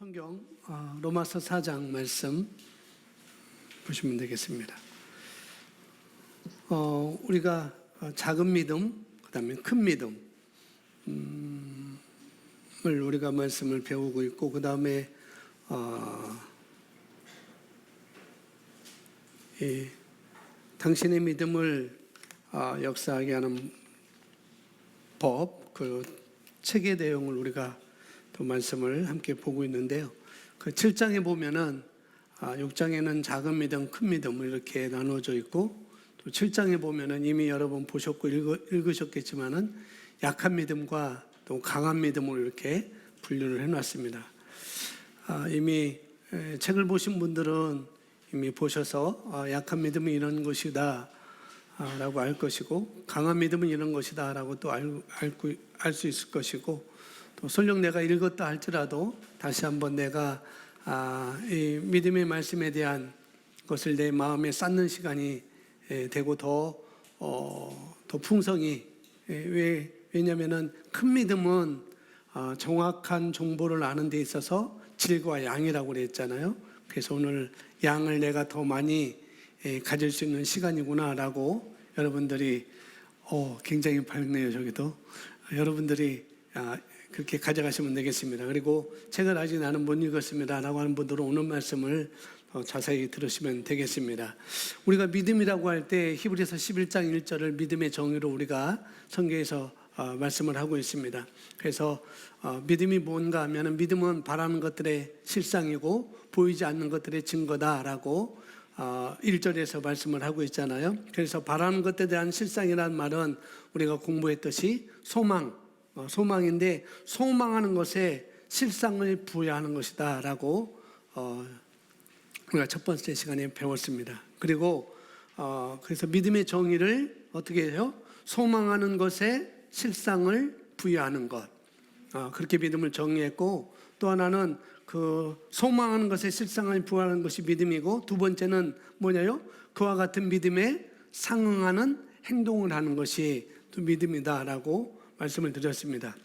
성경 로마서 4장 말씀 보시면 되겠습니다. 우리가 작은 믿음, 그 다음에 큰 믿음을 우리가 말씀을 배우고 있고, 그 다음에 당신의 믿음을 역사하게 하는 법, 그 책의 내용을 우리가 또 말씀을 함께 보고 있는데요. 그 7장에 보면은 6장에는 작은 믿음, 큰 믿음을 이렇게 나누어져 있고, 또 7장에 보면은 이미 여러 번 보셨고 읽으셨겠지만은 약한 믿음과 또 강한 믿음으로 이렇게 분류를 해놨습니다. 이미 책을 보신 분들은 이미 보셔서 약한 믿음은 이런 것이다 라고 알 것이고, 강한 믿음은 이런 것이다 라고 또 알 수 있을 것이고, 또 설령 내가 읽었다 할지라도 다시 한번 내가 이 믿음의 말씀에 대한 것을 내 마음에 쌓는 시간이 되고 더 풍성히, 왜냐하면 큰 믿음은 정확한 정보를 아는 데 있어서 질과 양이라고 그랬잖아요. 그래서 오늘 양을 내가 더 많이 가질 수 있는 시간이구나 라고 여러분들이 굉장히 밝네요. 저기도 여러분들이 그렇게 가져가시면 되겠습니다. 그리고 책을 아직 나는 못 읽었습니다 라고 하는 분들은 오늘 말씀을 자세히 들으시면 되겠습니다. 우리가 믿음이라고 할 때 히브리서 11장 1절을 믿음의 정의로 우리가 성경에서 말씀을 하고 있습니다. 그래서 믿음이 뭔가 하면 믿음은 바라는 것들의 실상이고 보이지 않는 것들의 증거다라고 1절에서 말씀을 하고 있잖아요. 그래서 바라는 것에 대한 실상이라는 말은 우리가 공부했듯이 소망인데, 소망하는 것에 실상을 부여하는 것이다 라고 우리가 첫 번째 시간에 배웠습니다. 그리고 그래서 믿음의 정의를 어떻게 해요? 소망하는 것에 실상을 부여하는 것, 그렇게 믿음을 정의했고, 또 하나는 그 소망하는 것에 실상을 부여하는 것이 믿음이고, 두 번째는 뭐냐요? 그와 같은 믿음에 상응하는 행동을 하는 것이 또 믿음이다라고 말씀을 드렸습니다.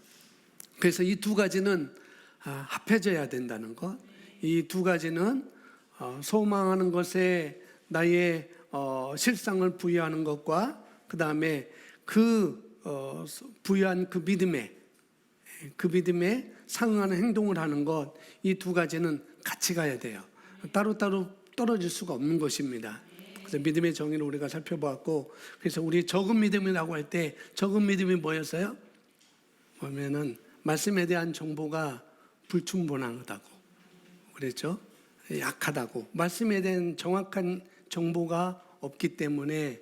그래서 이 두 가지는 합해져야 된다는 것, 이 두 가지는 소망하는 것에 나의 실상을 부여하는 것과 그 다음에 부여한 그 믿음에 상응하는 행동을 하는 것, 이 두 가지는 같이 가야 돼요. 따로따로 떨어질 수가 없는 것입니다. 그래서 믿음의 정의를 우리가 살펴보았고, 그래서 우리 적은 믿음이라고 할 때 적은 믿음이 뭐였어요? 보면은 말씀에 대한 정보가 불충분하다고 그랬죠. 약하다고. 말씀에 대한 정확한 정보가 없기 때문에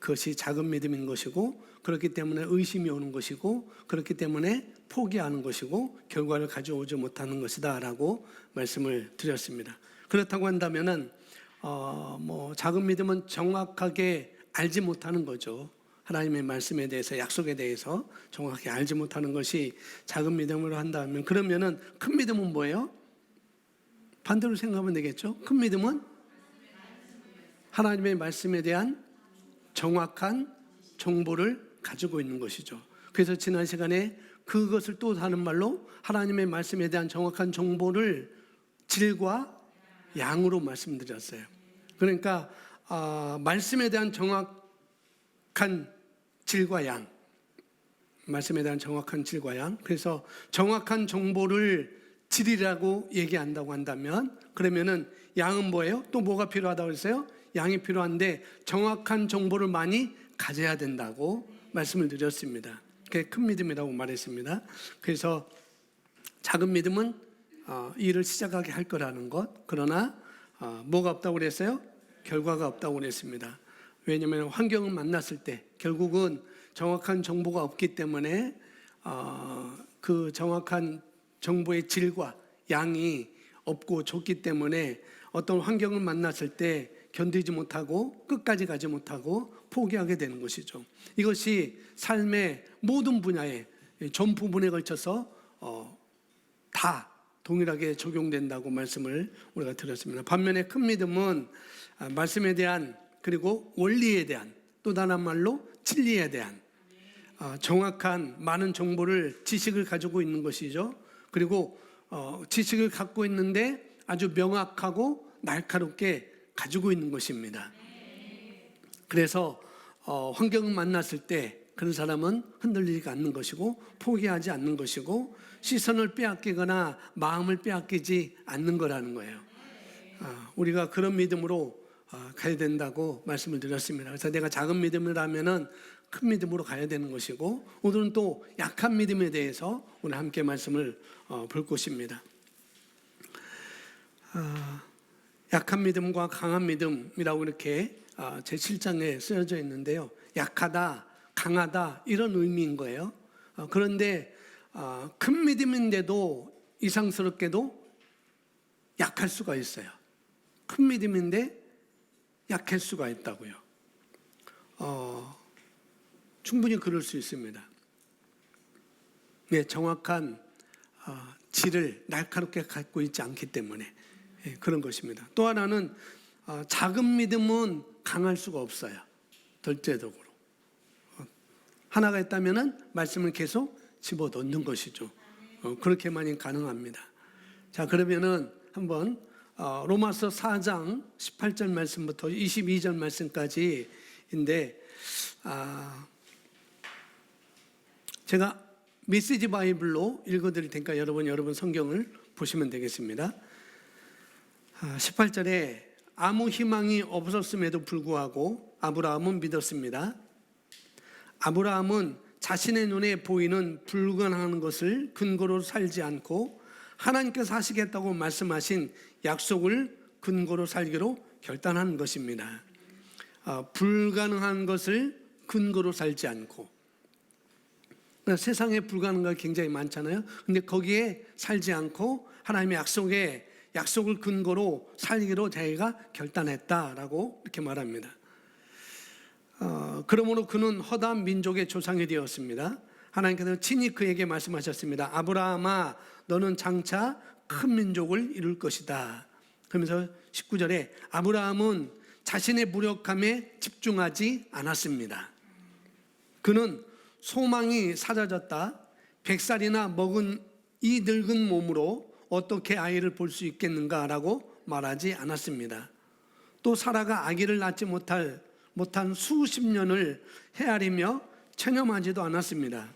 그것이 작은 믿음인 것이고, 그렇기 때문에 의심이 오는 것이고, 그렇기 때문에 포기하는 것이고 결과를 가져오지 못하는 것이다 라고 말씀을 드렸습니다. 그렇다고 한다면은 작은 믿음은 정확하게 알지 못하는 거죠. 하나님의 말씀에 대해서, 약속에 대해서 정확하게 알지 못하는 것이 작은 믿음으로 한다면, 그러면은 큰 믿음은 뭐예요? 반대로 생각하면 되겠죠. 큰 믿음은 하나님의 말씀에 대한 정확한 정보를 가지고 있는 것이죠. 그래서 지난 시간에 그것을 또 다른 말로 하나님의 말씀에 대한 정확한 정보를 질과 양으로 말씀드렸어요. 그러니까 말씀에 대한 정확한 질과 양, 말씀에 대한 정확한 질과 양. 그래서 정확한 정보를 질이라고 얘기한다고 한다면, 그러면은 양은 뭐예요? 또 뭐가 필요하다고 했어요? 양이 필요한데 정확한 정보를 많이 가져야 된다고 말씀을 드렸습니다. 그게 큰 믿음이라고 말했습니다. 그래서 작은 믿음은 일을 시작하게 할 거라는 것, 그러나 뭐가 없다고 그랬어요? 결과가 없다고 그랬습니다. 왜냐하면 환경을 만났을 때 결국은 정확한 정보가 없기 때문에 그 정확한 정보의 질과 양이 없고 좁기 때문에 어떤 환경을 만났을 때 견디지 못하고 끝까지 가지 못하고 포기하게 되는 것이죠. 이것이 삶의 모든 분야에, 전 부분에 걸쳐서 다 동일하게 적용된다고 말씀을 우리가 드렸습니다. 반면에 큰 믿음은 말씀에 대한, 그리고 원리에 대한, 또 다른 말로 진리에 대한 정확한 많은 정보를, 지식을 가지고 있는 것이죠. 그리고 지식을 갖고 있는데 아주 명확하고 날카롭게 가지고 있는 것입니다. 그래서 환경을 만났을 때 그런 사람은 흔들리지 않는 것이고 포기하지 않는 것이고 시선을 빼앗기거나 마음을 빼앗기지 않는 거라는 거예요. 우리가 그런 믿음으로 가야 된다고 말씀을 드렸습니다. 그래서 내가 작은 믿음이라면은 큰 믿음으로 가야 되는 것이고, 오늘은 또 약한 믿음에 대해서 오늘 함께 말씀을 볼 것입니다. 약한 믿음과 강한 믿음이라고 이렇게 제 7장에 쓰여져 있는데요. 약하다, 강하다 이런 의미인 거예요. 그런데 큰 믿음인데도 이상스럽게도 약할 수가 있어요. 큰 믿음인데 약할 수가 있다고요. 충분히 그럴 수 있습니다. 네, 정확한 질을 날카롭게 갖고 있지 않기 때문에 그런 것입니다. 또 하나는 작은 믿음은 강할 수가 없어요. 절대적으로. 하나가 있다면은 말씀을 계속 집어넣는 것이죠. 그렇게만이 가능합니다. 자, 그러면은 한번 로마서 4장 18절 말씀부터 22절 말씀까지인데, 제가 메시지 바이블로 읽어드릴 테니까 여러분 성경을 보시면 되겠습니다. 18절에 아무 희망이 없었음에도 불구하고 아브라함은 믿었습니다. 아브라함은 자신의 눈에 보이는 불가능한 것을 근거로 살지 않고 하나님께서 하시겠다고 말씀하신 약속을 근거로 살기로 결단한 것입니다. 불가능한 것을 근거로 살지 않고, 세상에 불가능한 게 굉장히 많잖아요. 근데 거기에 살지 않고 하나님의 약속을 근거로 살기로 자기가 결단했다라고 이렇게 말합니다. 그러므로 그는 허다한 민족의 조상이 되었습니다. 하나님께서 친히 그에게 말씀하셨습니다. 아브라함아, 너는 장차 큰 민족을 이룰 것이다. 그러면서 19절에 아브라함은 자신의 무력함에 집중하지 않았습니다. 그는 소망이 사라졌다, 100살이나 먹은 이 늙은 몸으로 어떻게 아이를 볼 수 있겠는가라고 말하지 않았습니다. 또 사라가 아기를 낳지 못한 수십 년을 헤아리며 체념하지도 않았습니다.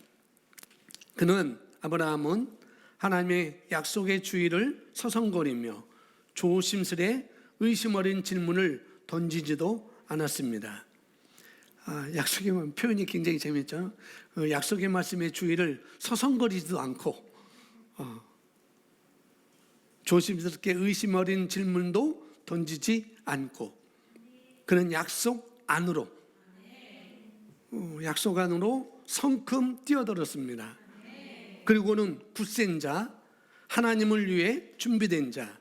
아브라함은 하나님의 약속의 주의를 서성거리며 조심스레 의심 어린 질문을 던지지도 않았습니다. 약속의 표현이 굉장히 재밌죠. 약속의 말씀의 주의를 서성거리지도 않고 조심스럽게 의심 어린 질문도 던지지 않고 그는 약속 안으로 성큼 뛰어들었습니다. 그리고는 굳센 자, 하나님을 위해 준비된 자,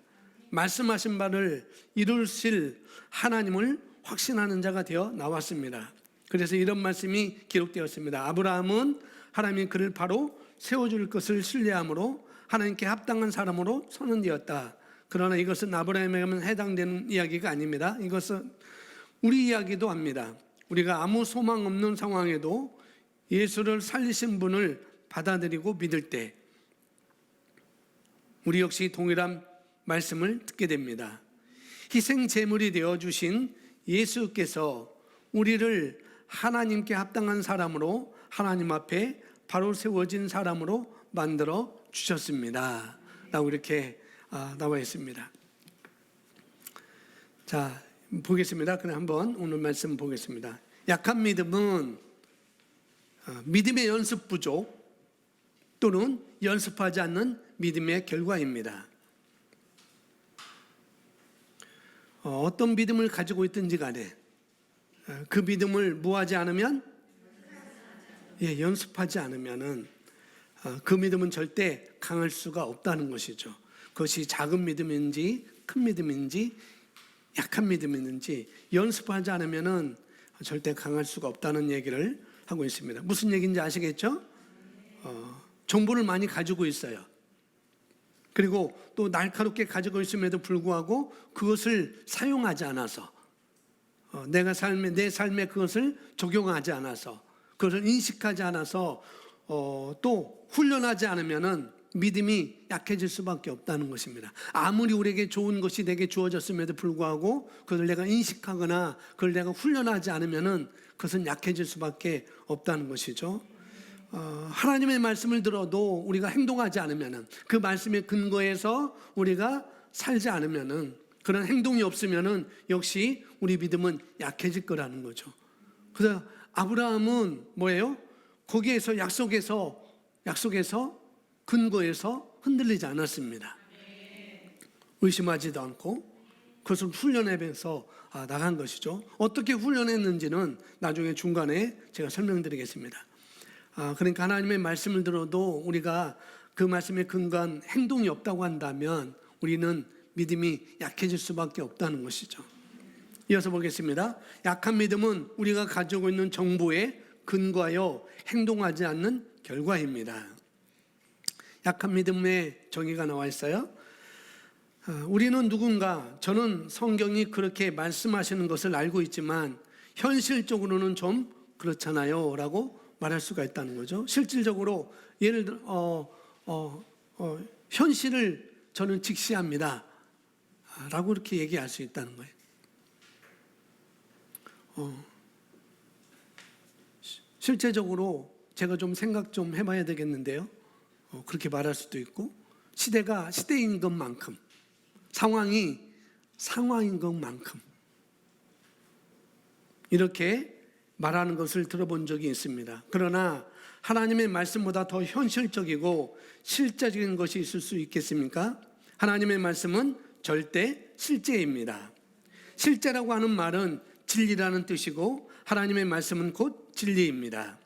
말씀하신 바를 이루실 하나님을 확신하는 자가 되어 나왔습니다. 그래서 이런 말씀이 기록되었습니다. 아브라함은 하나님이 그를 바로 세워줄 것을 신뢰함으로 하나님께 합당한 사람으로 선언되었다. 그러나 이것은 아브라함에게만 해당되는 이야기가 아닙니다. 이것은 우리 이야기도 합니다. 우리가 아무 소망 없는 상황에도 예수를 살리신 분을 받아들이고 믿을 때 우리 역시 동일한 말씀을 듣게 됩니다. 희생 제물이 되어 주신 예수께서 우리를 하나님께 합당한 사람으로, 하나님 앞에 바로 세워진 사람으로 만들어 주셨습니다 라고 이렇게 나와 있습니다. 자, 보겠습니다. 그럼 한번 오늘 말씀 보겠습니다. 약한 믿음은 믿음의 연습 부족 또는 연습하지 않는 믿음의 결과입니다. 어떤 믿음을 가지고 있든지 간에 그 믿음을 무하지 않으면, 연습하지 않으면은 그 믿음은 절대 강할 수가 없다는 것이죠. 그것이 작은 믿음인지 큰 믿음인지 약한 믿음인지 연습하지 않으면은 절대 강할 수가 없다는 얘기를 하고 있습니다. 무슨 얘기인지 아시겠죠? 정보를 많이 가지고 있어요. 그리고 또 날카롭게 가지고 있음에도 불구하고 그것을 사용하지 않아서, 내 삶에 그것을 적용하지 않아서, 그것을 인식하지 않아서, 또 훈련하지 않으면은 믿음이 약해질 수밖에 없다는 것입니다. 아무리 우리에게 좋은 것이 내게 주어졌음에도 불구하고 그것을 내가 인식하거나 그걸 내가 훈련하지 않으면은 그것은 약해질 수밖에 없다는 것이죠. 하나님의 말씀을 들어도 우리가 행동하지 않으면은, 그 말씀의 근거에서 우리가 살지 않으면은, 그런 행동이 없으면은 역시 우리 믿음은 약해질 거라는 거죠. 그래서 아브라함은 뭐예요? 거기에서 약속에서 근거에서 흔들리지 않았습니다. 의심하지도 않고 그것을 훈련하면서 나간 것이죠. 어떻게 훈련했는지는 나중에 중간에 제가 설명드리겠습니다. 그러니까 하나님의 말씀을 들어도 우리가 그 말씀에 근거한 행동이 없다고 한다면 우리는 믿음이 약해질 수밖에 없다는 것이죠. 이어서 보겠습니다. 약한 믿음은 우리가 가지고 있는 정보에 근거하여 행동하지 않는 결과입니다. 약한 믿음의 정의가 나와 있어요. 우리는 누군가, 저는 성경이 그렇게 말씀하시는 것을 알고 있지만 현실적으로는 좀 그렇잖아요 라고 말할 수가 있다는 거죠. 실질적으로 예를 들어 현실을 저는 직시합니다 라고 이렇게 얘기할 수 있다는 거예요. 실제적으로 제가 좀 생각 좀 해봐야 되겠는데요. 그렇게 말할 수도 있고, 시대가 시대인 것만큼, 상황이 상황인 것만큼 이렇게 말하는 것을 들어본 적이 있습니다. 그러나 하나님의 말씀보다 더 현실적이고 실제적인 것이 있을 수 있겠습니까? 하나님의 말씀은 절대 실제입니다. 실제라고 하는 말은 진리라는 뜻이고 하나님의 말씀은 곧 진리입니다.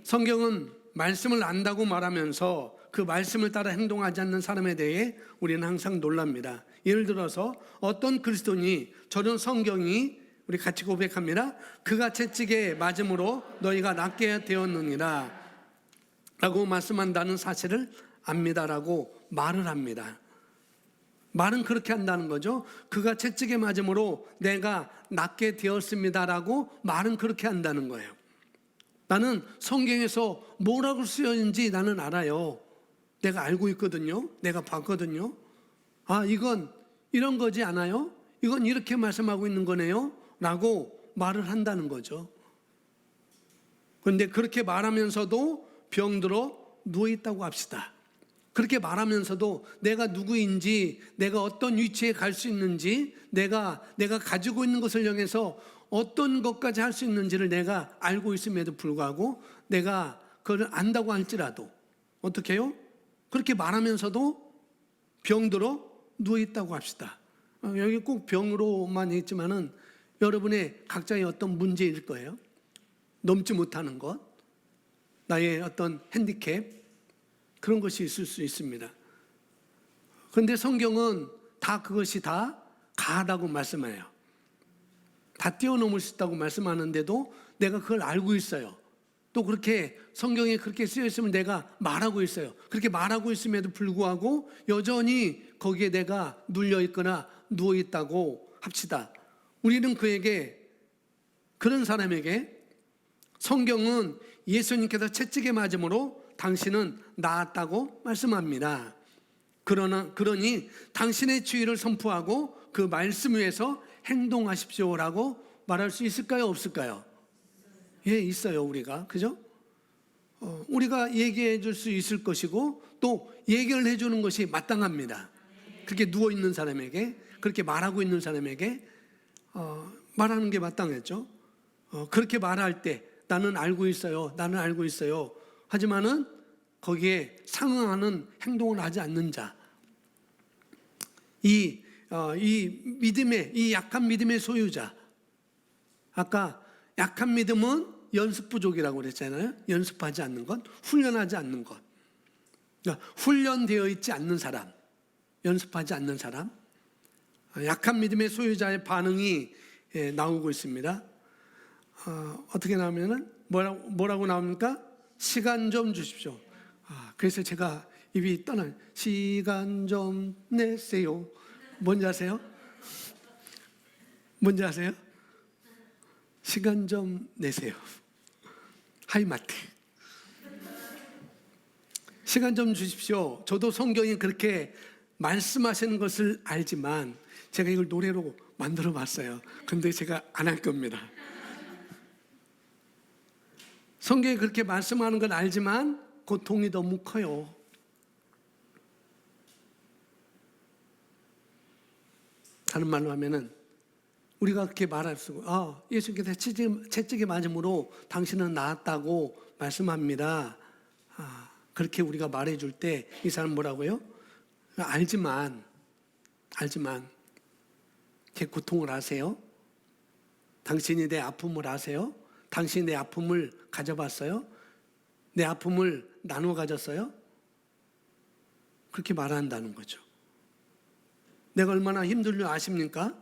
성경은 말씀을 안다고 말하면서 그 말씀을 따라 행동하지 않는 사람에 대해 우리는 항상 놀랍니다. 예를 들어서 어떤 그리스도인이 저는 성경이, 우리 같이 고백합니다. 그가 채찍에 맞음으로 너희가 낫게 되었느니라 라고 말씀한다는 사실을 압니다라고 말을 합니다. 말은 그렇게 한다는 거죠. 그가 채찍에 맞음으로 내가 낫게 되었습니다라고 말은 그렇게 한다는 거예요. 나는 성경에서 뭐라고 쓰여있는지 나는 알아요. 내가 알고 있거든요. 내가 봤거든요. 이건 이런 거지 않아요? 이건 이렇게 말씀하고 있는 거네요 라고 말을 한다는 거죠. 그런데 그렇게 말하면서도 병들어 누워있다고 합시다. 그렇게 말하면서도 내가 누구인지, 내가 어떤 위치에 갈 수 있는지, 내가 가지고 있는 것을 향해서 어떤 것까지 할 수 있는지를 내가 알고 있음에도 불구하고 내가 그걸 안다고 할지라도 어떻게 해요? 그렇게 말하면서도 병들어 누워있다고 합시다. 여기 꼭 병으로만 있지만은 여러분의 각자의 어떤 문제일 거예요. 넘지 못하는 것, 나의 어떤 핸디캡, 그런 것이 있을 수 있습니다. 그런데 성경은 다 그것이 다 가하다고 말씀해요. 다 뛰어넘을 수 있다고 말씀하는데도 내가 그걸 알고 있어요. 또 그렇게 성경에 그렇게 쓰여 있으면 내가 말하고 있어요. 그렇게 말하고 있음에도 불구하고 여전히 거기에 내가 눌려 있거나 누워 있다고 합시다. 우리는 그런 사람에게 성경은 예수님께서 채찍에 맞음으로 당신은 나았다고 말씀합니다. 그러니 당신의 주의를 선포하고 그 말씀 위에서 행동하십시오라고 말할 수 있을까요? 없을까요? 예, 있어요. 우리가. 그죠? 우리가 얘기해 줄 수 있을 것이고 또 얘기를 해주는 것이 마땅합니다. 그렇게 누워있는 사람에게, 그렇게 말하고 있는 사람에게 말하는 게 마땅했죠. 그렇게 말할 때 나는 알고 있어요. 나는 알고 있어요. 하지만은 거기에 상응하는 행동을 하지 않는 자, 이 약한 믿음의 소유자. 아까 약한 믿음은 연습 부족이라고 그랬잖아요. 연습하지 않는 것, 훈련하지 않는 것. 그러니까 훈련되어 있지 않는 사람, 연습하지 않는 사람. 약한 믿음의 소유자의 반응이 나오고 있습니다. 어떻게 나오면은 뭐라고 나옵니까? 시간 좀 주십시오. 그래서 제가 입이 떠나요. 시간 좀 내세요. 뭔지 아세요? 뭔지 아세요? 시간 좀 내세요. 하이마트. 시간 좀 주십시오. 저도 성경이 그렇게 말씀하시는 것을 알지만 제가 이걸 노래로 만들어 봤어요. 근데 제가 안 할 겁니다. 성경이 그렇게 말씀하는 걸 알지만 고통이 너무 커요. 다른 말로 하면은 우리가 그렇게 말할 수 있고, 예수께서 채찍에 맞음으로 당신은 나았다고 말씀합니다. 그렇게 우리가 말해줄 때 이 사람 뭐라고요? 알지만 제 고통을 아세요? 당신이 내 아픔을 아세요? 당신이 내 아픔을 가져봤어요? 내 아픔을 나눠 가졌어요? 그렇게 말한다는 거죠. 내가 얼마나 힘든 줄 아십니까?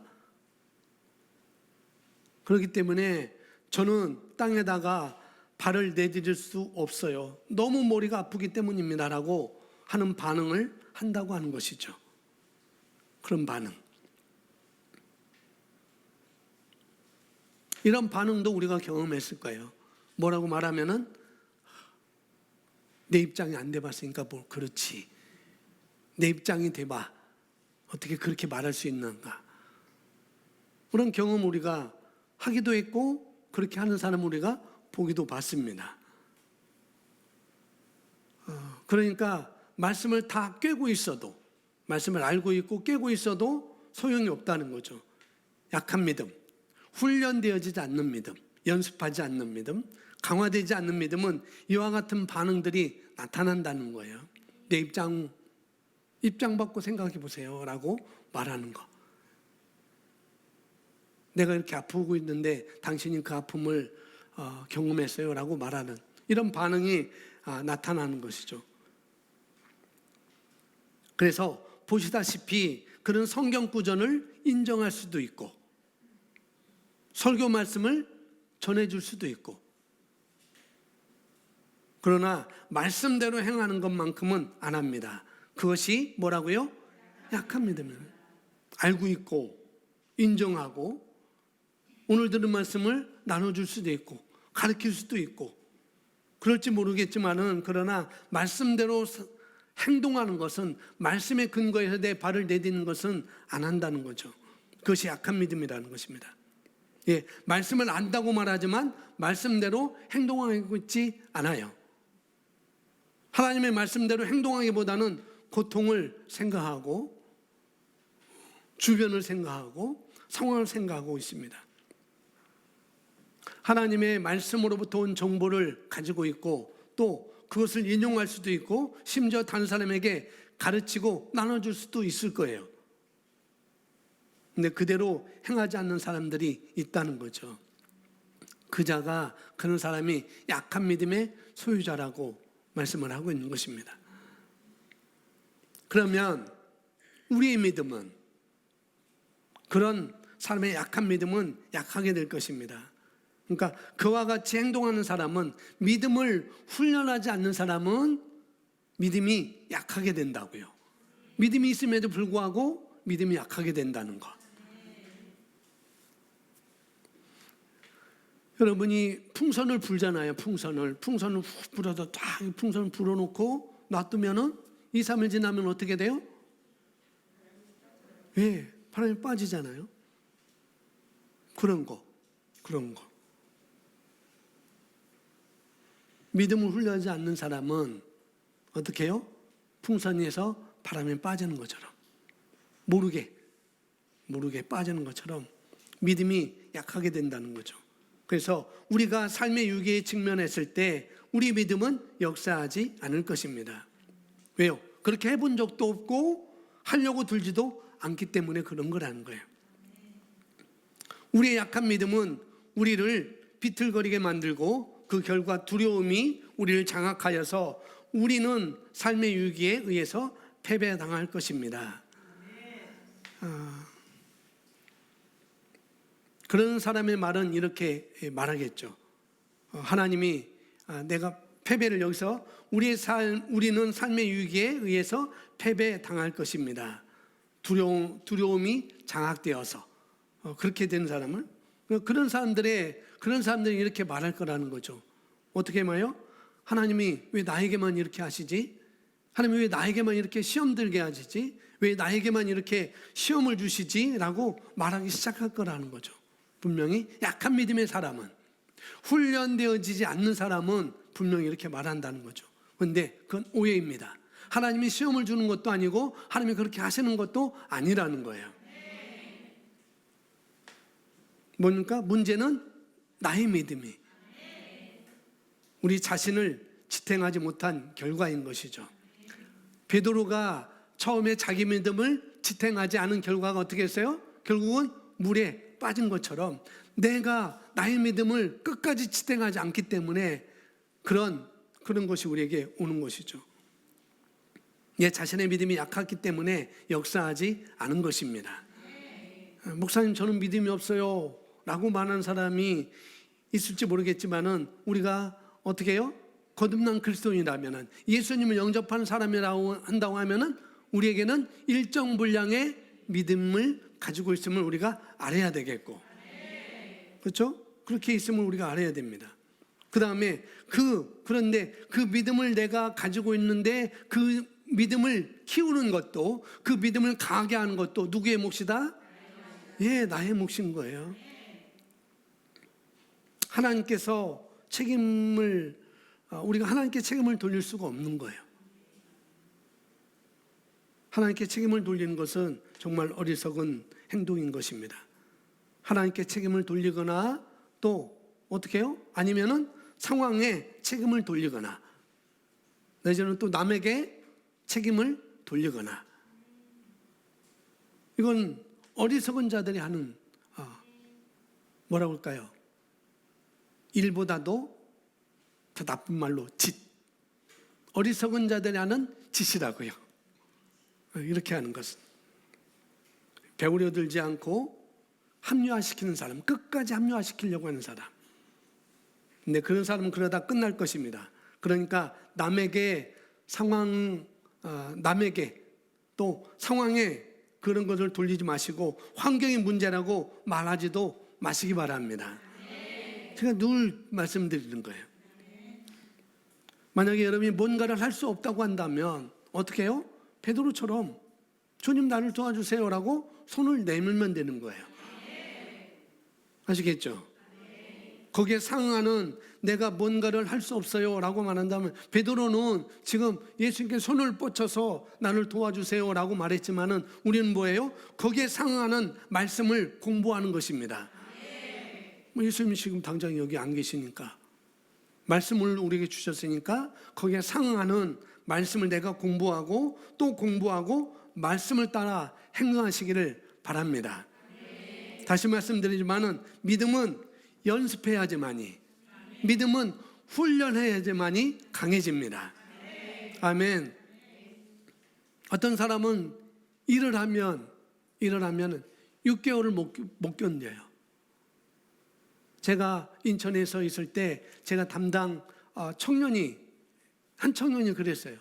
그렇기 때문에 저는 땅에다가 발을 내디딜 수 없어요. 너무 머리가 아프기 때문입니다라고 하는 반응을 한다고 하는 것이죠. 그런 반응. 이런 반응도 우리가 경험했을 거예요. 뭐라고 말하면은 내 입장이 안 돼봤으니까 뭐 그렇지. 내 입장이 돼봐. 어떻게 그렇게 말할 수 있는가. 그런 경험 우리가 하기도 했고 그렇게 하는 사람 우리가 보기도 봤습니다. 그러니까 말씀을 다 꿰고 있어도, 말씀을 알고 있고 꿰고 있어도 소용이 없다는 거죠. 약한 믿음, 훈련되어지지 않는 믿음, 연습하지 않는 믿음, 강화되지 않는 믿음은 이와 같은 반응들이 나타난다는 거예요. 내 입장 바꿔 생각해 보세요 라고 말하는 거. 내가 이렇게 아프고 있는데 당신이 그 아픔을 경험했어요 라고 말하는 이런 반응이 나타나는 것이죠. 그래서 보시다시피 그런 성경 구전을 인정할 수도 있고 설교 말씀을 전해줄 수도 있고, 그러나 말씀대로 행하는 것만큼은 안 합니다. 그것이 뭐라고요? 약한 믿음입니다. 알고 있고 인정하고 오늘 들은 말씀을 나눠줄 수도 있고 가르칠 수도 있고 그럴지 모르겠지만은, 그러나 말씀대로 행동하는 것은, 말씀의 근거에서 내 발을 내딛는 것은 안 한다는 거죠. 그것이 약한 믿음이라는 것입니다. 예, 말씀을 안다고 말하지만 말씀대로 행동하고 있지 않아요. 하나님의 말씀대로 행동하기보다는 고통을 생각하고 주변을 생각하고 상황을 생각하고 있습니다. 하나님의 말씀으로부터 온 정보를 가지고 있고 또 그것을 인용할 수도 있고 심지어 다른 사람에게 가르치고 나눠줄 수도 있을 거예요. 근데 그대로 행하지 않는 사람들이 있다는 거죠. 그런 사람이 약한 믿음의 소유자라고 말씀을 하고 있는 것입니다. 그러면 우리의 믿음은, 그런 사람의 약한 믿음은 약하게 될 것입니다. 그러니까 그와 같이 행동하는 사람은, 믿음을 훈련하지 않는 사람은 믿음이 약하게 된다고요. 믿음이 있음에도 불구하고 믿음이 약하게 된다는 것. 여러분이 풍선을 불잖아요. 풍선을 훅 불어서 딱 풍선을 불어놓고 놔두면은 2, 3일 지나면 어떻게 돼요? 예, 바람이 빠지잖아요. 그런 거. 믿음을 훈련하지 않는 사람은 어떻게 해요? 풍선에서 바람에 빠지는 것처럼 모르게 빠지는 것처럼 믿음이 약하게 된다는 거죠. 그래서 우리가 삶의 위기에 직면했을 때 우리 믿음은 역사하지 않을 것입니다. 왜요? 그렇게 해본 적도 없고 하려고 들지도 않기 때문에 그런 거라는 거예요. 우리의 약한 믿음은 우리를 비틀거리게 만들고 그 결과 두려움이 우리를 장악하여서 우리는 삶의 위기에 의해서 패배당할 것입니다. 그런 사람의 말은 이렇게 말하겠죠. 하나님이 내가 패배를, 여기서 우리는 삶의 위기에 의해서 패배당할 것입니다. 두려움이 장악되어서 그렇게 된 사람을, 그런 사람들이 이렇게 말할 거라는 거죠. 어떻게 말해요? 하나님이 왜 나에게만 이렇게 하시지? 하나님 왜 나에게만 이렇게 시험 들게 하시지? 왜 나에게만 이렇게 시험을 주시지? 라고 말하기 시작할 거라는 거죠. 분명히 약한 믿음의 사람은, 훈련되어지지 않는 사람은 분명히 이렇게 말한다는 거죠. 그런데 그건 오해입니다. 하나님이 시험을 주는 것도 아니고 하나님이 그렇게 하시는 것도 아니라는 거예요. 뭡니까? 문제는 나의 믿음이 우리 자신을 지탱하지 못한 결과인 것이죠. 베드로가 처음에 자기 믿음을 지탱하지 않은 결과가 어떻게 했어요? 결국은 물에 빠진 것처럼 내가 나의 믿음을 끝까지 지탱하지 않기 때문에 그런 것이 우리에게 오는 것이죠. 내 자신의 믿음이 약하기 때문에 역사하지 않은 것입니다. 목사님 저는 믿음이 없어요 라고 말하는 사람이 있을지 모르겠지만은 우리가 어떻게 해요? 거듭난 그리스도인이라면은, 예수님을 영접한 사람이라고 한다고 하면은 우리에게는 일정 분량의 믿음을 가지고 있음을 우리가 알아야 되겠고, 그렇죠? 그렇게 있음을 우리가 알아야 됩니다. 그 다음에 그런데 그 믿음을 내가 가지고 있는데 그 믿음을 키우는 것도, 그 믿음을 강하게 하는 것도 누구의 몫이다? 예, 나의 몫인 거예요. 하나님께서 우리가 하나님께 책임을 돌릴 수가 없는 거예요. 하나님께 책임을 돌리는 것은 정말 어리석은 행동인 것입니다. 하나님께 책임을 돌리거나 또 어떻게 해요? 아니면은 상황에 책임을 돌리거나 내지는 또 남에게 책임을 돌리거나, 이건 어리석은 자들이 하는 뭐라고 할까요? 일보다도 더 나쁜 말로 짓. 어리석은 자들이 하는 짓이라고요. 이렇게 하는 것은 배우려 들지 않고 합리화시키는 사람, 끝까지 합리화시키려고 하는 사람. 근데 그런 사람은 그러다 끝날 것입니다. 그러니까 남에게 또 상황에 그런 것을 돌리지 마시고 환경이 문제라고 말하지도 마시기 바랍니다. 제가 늘 말씀드리는 거예요. 만약에 여러분이 뭔가를 할 수 없다고 한다면 어떻게 해요? 베드로처럼 주님 나를 도와주세요라고 손을 내밀면 되는 거예요. 아시겠죠? 거기에 상응하는 내가 뭔가를 할 수 없어요라고 말한다면, 베드로는 지금 예수님께 손을 뻗쳐서 나를 도와주세요라고 말했지만은 우리는 뭐예요? 거기에 상응하는 말씀을 공부하는 것입니다. 예수님이 지금 당장 여기 안 계시니까 말씀을 우리에게 주셨으니까 거기에 상응하는 말씀을 내가 공부하고 또 공부하고 말씀을 따라 행동하시기를 바랍니다. 다시 말씀드리지만은 믿음은 연습해야지만이, 믿음은 훈련해야지만이 강해집니다. 아멘. 어떤 사람은 일을 하면 6개월을 못 견뎌요. 제가 인천에서 있을 때 제가 담당 한 청년이 그랬어요.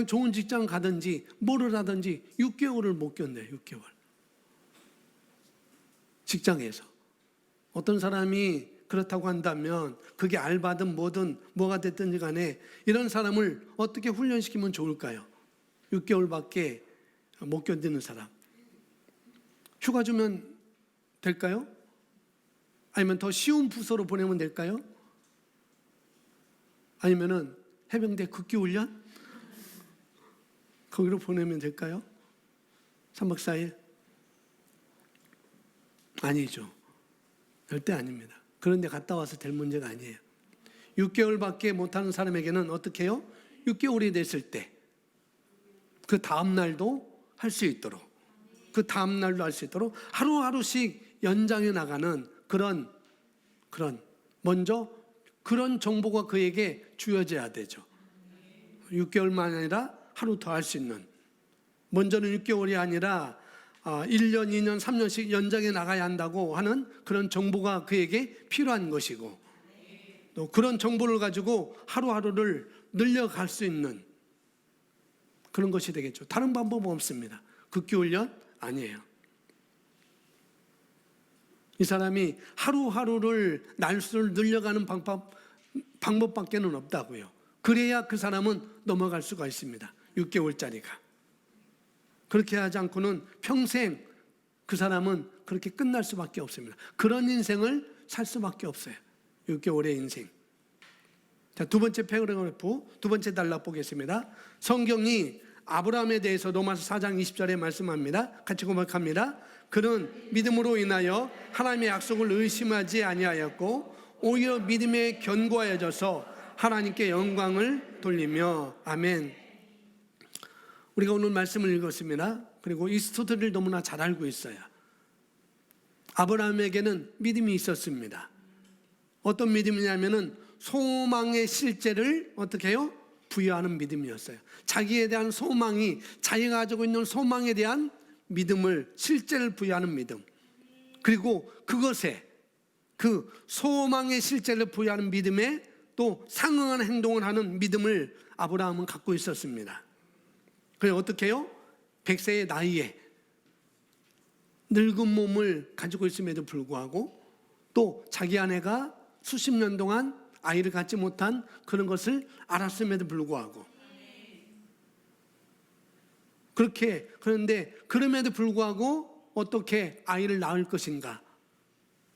좋은 직장 가든지 뭐를 하든지 6개월을 못 견뎌요. 6개월. 직장에서. 어떤 사람이 그렇다고 한다면 그게 알바든 뭐든 뭐가 됐든지 간에 이런 사람을 어떻게 훈련시키면 좋을까요? 6개월밖에 못 견디는 사람. 휴가 주면 될까요? 아니면 더 쉬운 부서로 보내면 될까요? 아니면은 해병대 극기훈련? 거기로 보내면 될까요? 3박 4일? 아니죠. 절대 아닙니다. 그런데 갔다 와서 될 문제가 아니에요. 6개월밖에 못하는 사람에게는 어떻게 해요? 6개월이 됐을 때 그 다음 날도 할 수 있도록, 그 다음 날도 할 수 있도록 하루하루씩 연장해 나가는 그런 먼저 그런 정보가 그에게 주어져야 되죠. 6개월만 아니라 하루 더 할 수 있는, 먼저는 6개월이 아니라 1년, 2년, 3년씩 연장해 나가야 한다고 하는 그런 정보가 그에게 필요한 것이고, 또 그런 정보를 가지고 하루하루를 늘려갈 수 있는 그런 것이 되겠죠. 다른 방법은 없습니다. 극기훈련 아니에요. 이 사람이 하루하루를 날수를 늘려가는 방법밖에는 없다고요. 그래야 그 사람은 넘어갈 수가 있습니다. 6개월짜리가. 그렇게 하지 않고는 평생 그 사람은 그렇게 끝날 수밖에 없습니다. 그런 인생을 살 수밖에 없어요. 6개월의 인생. 자, 두 번째 패러그래프, 두 번째 단락 보겠습니다. 성경이 아브라함에 대해서 로마서 4장 20절에 말씀합니다. 같이 고백합니다. 그는 믿음으로 인하여 하나님의 약속을 의심하지 아니하였고 오히려 믿음에 견고하여져서 하나님께 영광을 돌리며. 아멘. 우리가 오늘 말씀을 읽었습니다. 그리고 이 스토리를 너무나 잘 알고 있어요. 아브라함에게는 믿음이 있었습니다. 어떤 믿음이냐면은 소망의 실제를 어떻게 해요? 부여하는 믿음이었어요. 자기에 대한 소망이, 자기가 가지고 있는 소망에 대한 믿음을, 실제를 부여하는 믿음. 그리고 그것에, 그 소망의 실제를 부여하는 믿음에 또 상응하는 행동을 하는 믿음을 아브라함은 갖고 있었습니다. 그래서 어떻게 해요? 100세의 나이에 늙은 몸을 가지고 있음에도 불구하고 또 자기 아내가 수십 년 동안 아이를 갖지 못한 그런 것을 알았음에도 불구하고 그런데 그럼에도 불구하고 어떻게 아이를 낳을 것인가?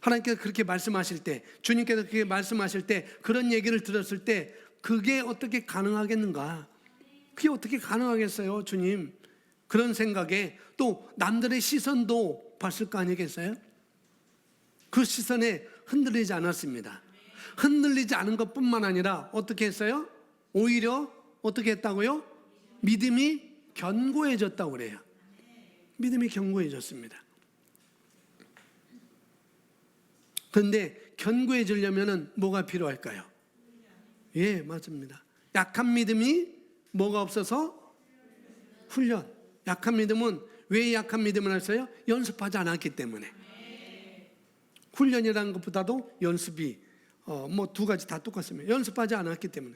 하나님께서 그렇게 말씀하실 때, 주님께서 그렇게 말씀하실 때, 그런 얘기를 들었을 때 그게 어떻게 가능하겠는가? 그게 어떻게 가능하겠어요, 주님? 그런 생각에 또 남들의 시선도 봤을 거 아니겠어요? 그 시선에 흔들리지 않았습니다. 흔들리지 않은 것뿐만 아니라 어떻게 했어요? 오히려 어떻게 했다고요? 믿음이 견고해졌다고 그래요. 믿음이 견고해졌습니다. 그런데 견고해지려면 뭐가 필요할까요? 예, 맞습니다. 약한 믿음이 뭐가 없어서? 훈련. 약한 믿음은 왜 약한 믿음을 했어요? 연습하지 않았기 때문에. 훈련이라는 것보다도 연습이 뭐 두 가지 다 똑같습니다. 연습하지 않았기 때문에.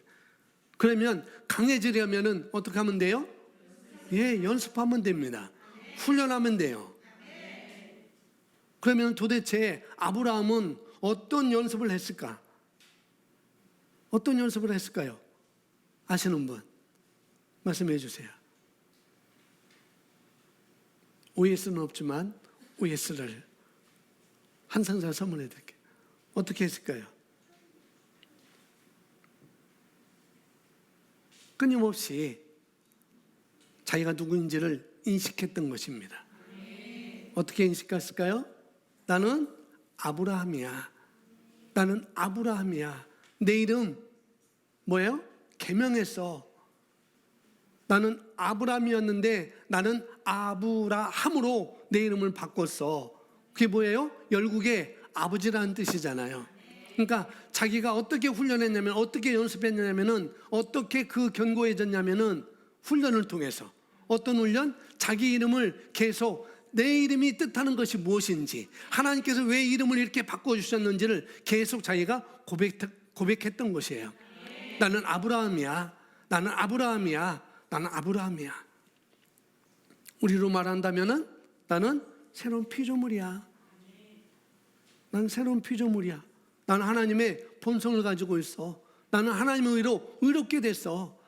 그러면 강해지려면 어떻게 하면 돼요? 예, 연습하면 됩니다. 훈련하면 돼요. 그러면 도대체 아브라함은 어떤 연습을 했을까? 어떤 연습을 했을까요? 아시는 분 말씀해 주세요. OS는 없지만 OS를 한 상자 선물해 드릴게요. 어떻게 했을까요? 끊임없이 자기가 누구인지를 인식했던 것입니다. 어떻게 인식했을까요? 나는 아브라함이야. 나는 아브라함이야. 내 이름 뭐예요? 개명했어. 나는 아브라함이었는데 나는 아브라함으로 내 이름을 바꿨어. 그게 뭐예요? 열국의 아버지라는 뜻이잖아요. 그러니까 자기가 어떻게 훈련했냐면, 어떻게 연습했냐면은, 어떻게 그 견고해졌냐면은 훈련을 통해서. 어떤 훈련? 자기 이름을 계속, 내 이름이 뜻하는 것이 무엇인지, 하나님께서 왜 이름을 이렇게 바꿔주셨는지를 계속 자기가 고백했던 것이에요. 나는 아브라함이야. 나는 아브라함이야. 나는 아브라함이야. 우리로 말한다면은 나는 새로운 피조물이야. 나는 새로운 피조물이야. 나는 하나님의 본성을 가지고 있어. 나는 하나님의 의로 의롭게 됐어.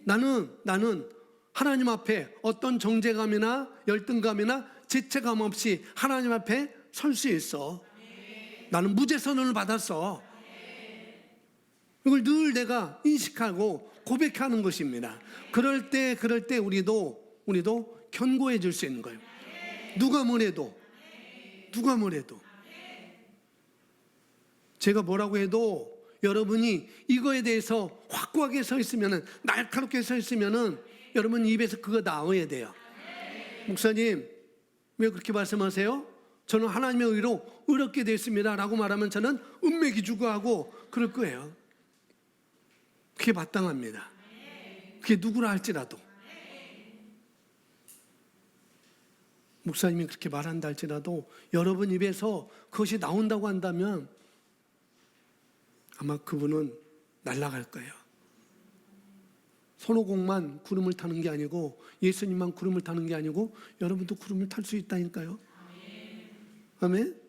나는 하나님 앞에 어떤 정죄감이나 열등감이나 죄책감 없이 하나님 앞에 설 수 있어. 나는 무죄 선언을 받았어. 이걸 늘 내가 인식하고 고백하는 것입니다. 그럴 때 우리도 견고해질 수 있는 거예요. 누가 뭐래도 제가 뭐라고 해도 여러분이 이거에 대해서 확고하게 서 있으면은, 날카롭게 서 있으면은 여러분 입에서 그거 나와야 돼요. 목사님 왜 그렇게 말씀하세요? 저는 하나님의 의로 의롭게 됐습니다 라고 말하면 저는 은맥이주고하고 그럴 거예요. 그게 마땅합니다. 그게 누구라 할지라도. 목사님이 그렇게 말한다 할지라도 여러분 입에서 그것이 나온다고 한다면 아마 그분은 날아갈 거예요. 손오공만 구름을 타는 게 아니고, 예수님만 구름을 타는 게 아니고 여러분도 구름을 탈 수 있다니까요. 아멘?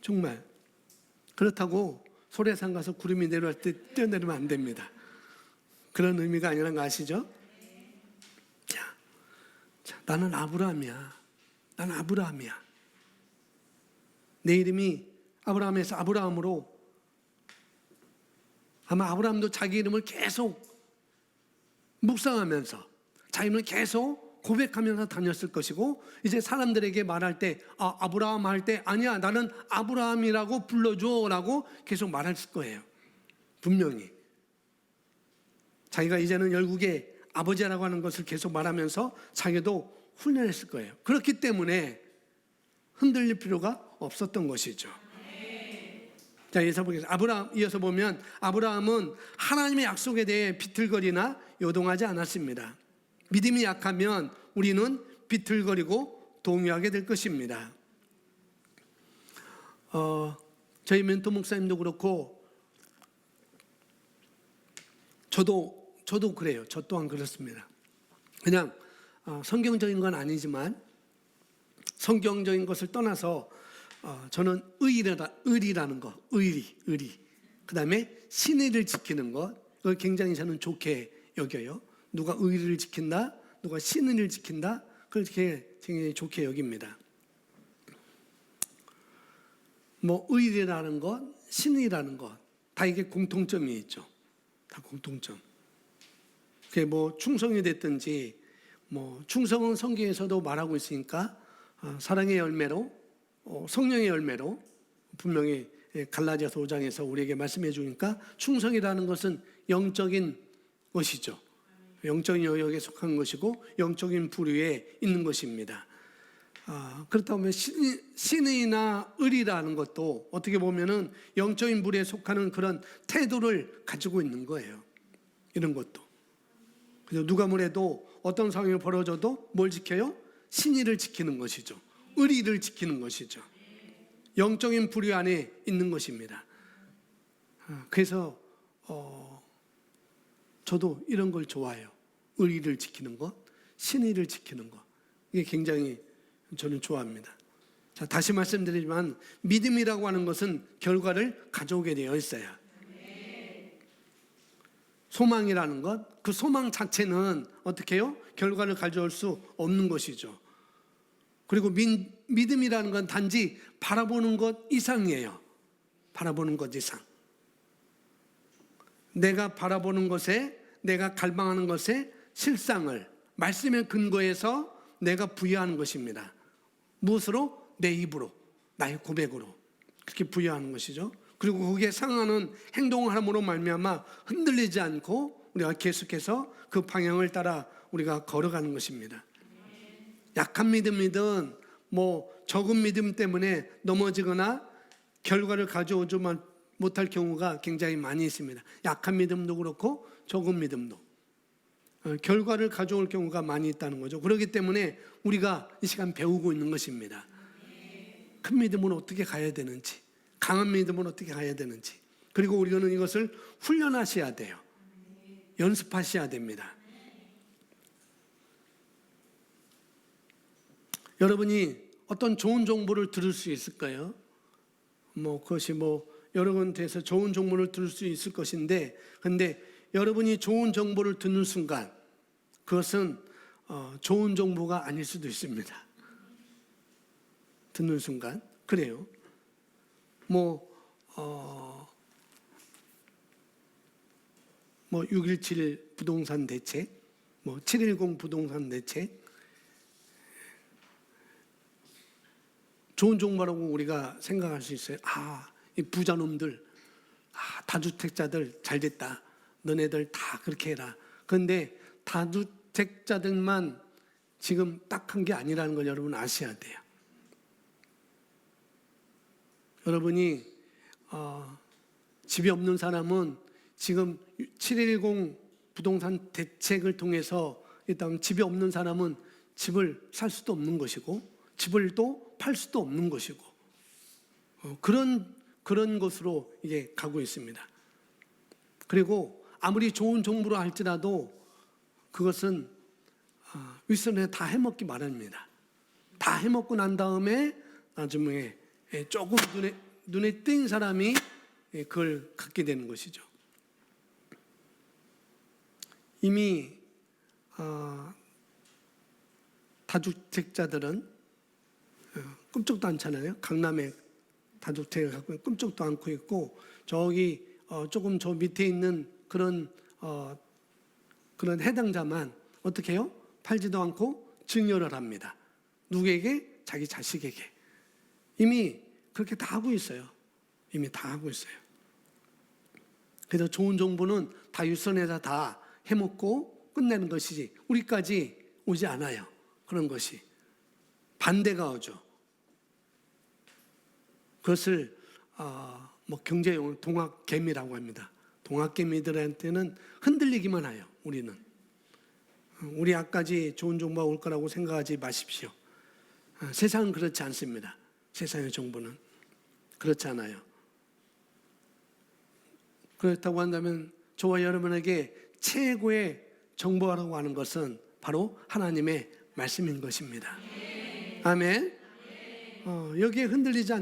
정말. 그렇다고 소래산 가서 구름이 내려갈 때 뛰어내리면 안 됩니다. 그런 의미가 아니라는 거 아시죠? 자, 나는 아브라함이야. 나는 아브라함이야. 내 이름이 아브라함에서 아브라함으로, 아마 아브라함도 자기 이름을 계속 묵상하면서 자기 이름을 계속 고백하면서 다녔을 것이고, 이제 사람들에게 말할 때 아브라함 할 때 아니야, 나는 아브라함이라고 불러줘 라고 계속 말했을 거예요. 분명히 자기가 이제는 열국의 아버지라고 하는 것을 계속 말하면서 자기도 훈련했을 거예요. 그렇기 때문에 흔들릴 필요가 없었던 것이죠. 자, 이어서 보면 아브라함은 하나님의 약속에 대해 비틀거리나 요동하지 않았습니다. 믿음이 약하면 우리는 비틀거리고 동요하게 될 것입니다. 저희 멘토 목사님도 그렇고 저도 그래요. 저 또한 그렇습니다. 그냥 성경적인 건 아니지만 성경적인 것을 떠나서 저는 의리라는 것, 의리. 그 다음에 신의를 지키는 것, 그걸 굉장히 저는 좋게 여겨요. 누가 의리를 지킨다, 누가 신의를 지킨다, 그걸 굉장히 좋게 여깁니다. 뭐 의리라는 것, 신의라는 것, 다 이게 공통점이 있죠. 다 공통점. 그게 뭐 충성이 됐든지, 뭐 충성은 성경에서도 말하고 있으니까 사랑의 열매로, 성령의 열매로 분명히 갈라디아서 5장에서 우리에게 말씀해 주니까 충성이라는 것은 영적인 것이죠. 영적인 영역에 속한 것이고 영적인 부류에 있는 것입니다. 그렇다면 신의나 의리라는 것도 어떻게 보면은 영적인 부류에 속하는 그런 태도를 가지고 있는 거예요. 이런 것도. 그래서 누가 뭐래도 어떤 상황이 벌어져도 뭘 지켜요? 신의를 지키는 것이죠. 의리를 지키는 것이죠. 영적인 부류 안에 있는 것입니다. 그래서 저도 이런 걸 좋아해요. 의리를 지키는 것, 신의를 지키는 것. 이게 굉장히 저는 좋아합니다. 자, 다시 말씀드리지만 믿음이라고 하는 것은 결과를 가져오게 되어 있어요. 소망이라는 것, 그 소망 자체는 어떻게 해요? 결과를 가져올 수 없는 것이죠. 그리고 믿음이라는 건 단지 바라보는 것 이상이에요. 바라보는 것 이상. 내가 바라보는 것에, 내가 갈망하는 것에 실상을 말씀의 근거에서 내가 부여하는 것입니다. 무엇으로? 내 입으로, 나의 고백으로 그렇게 부여하는 것이죠. 그리고 거기에 상하는 행동을 함으로 말미암아 흔들리지 않고 우리가 계속해서 그 방향을 따라 우리가 걸어가는 것입니다. 약한 믿음이든 뭐 적은 믿음 때문에 넘어지거나 결과를 가져오지 못할 경우가 굉장히 많이 있습니다. 약한 믿음도 그렇고 적은 믿음도 결과를 가져올 경우가 많이 있다는 거죠. 그렇기 때문에 우리가 이 시간 배우고 있는 것입니다. 큰 믿음은 어떻게 가야 되는지, 강한 믿음은 어떻게 가야 되는지, 그리고 우리는 이것을 훈련하셔야 돼요. 연습하셔야 됩니다. 여러분이 어떤 좋은 정보를 들을 수 있을까요? 그것이 여러 군데에서 좋은 정보를 들을 수 있을 것인데, 근데 여러분이 좋은 정보를 듣는 순간 그것은 좋은 정보가 아닐 수도 있습니다. 듣는 순간 그래요. 617 부동산 대책, 710 부동산 대책, 좋은 정보라고 우리가 생각할 수 있어요. 이 부자놈들, 다주택자들 잘 됐다. 너네들 다 그렇게 해라. 그런데 다주택자들만 지금 딱한 게 아니라는 걸 여러분 아셔야 돼요. 여러분이 집이 없는 사람은 지금 710 부동산 대책을 통해서 일단 집이 없는 사람은 집을 살 수도 없는 것이고 집을 또 팔 수도 없는 것이고 그런 것으로 이게 가고 있습니다. 그리고 아무리 좋은 정보로 할지라도 그것은 윗선에 다 해먹기 마련입니다. 다 해먹고 난 다음에 나중에 조금 눈에 띈 사람이 그걸 갖게 되는 것이죠. 이미 다주택자들은 꿈쩍도 않잖아요. 강남에 다주택을 갖고 꿈쩍도 않고 있고, 저기 조금 저 밑에 있는 그런 해당자만 어떻게 해요? 팔지도 않고 증여를 합니다. 누구에게? 자기 자식에게. 이미 그렇게 다 하고 있어요. 이미 다 하고 있어요. 그래서 좋은 정보는 다 유선에다 다 해먹고 끝내는 것이지 우리까지 오지 않아요. 그런 것이 반대가 오죠. 그것을 경제용어로 동학개미라고 합니다. 동학개미들한테는 흔들리기만 해요. 우리는 우리 앞까지 좋은 정보가 올 거라고 생각하지 마십시오. 세상은 그렇지 않습니다. 세상의 정보는 그렇지 않아요. 그렇다고 한다면 저와 여러분에게 최고의 정보라고 하는 것은 바로 하나님의 말씀인 것입니다. 아멘. 여기에 흔들리지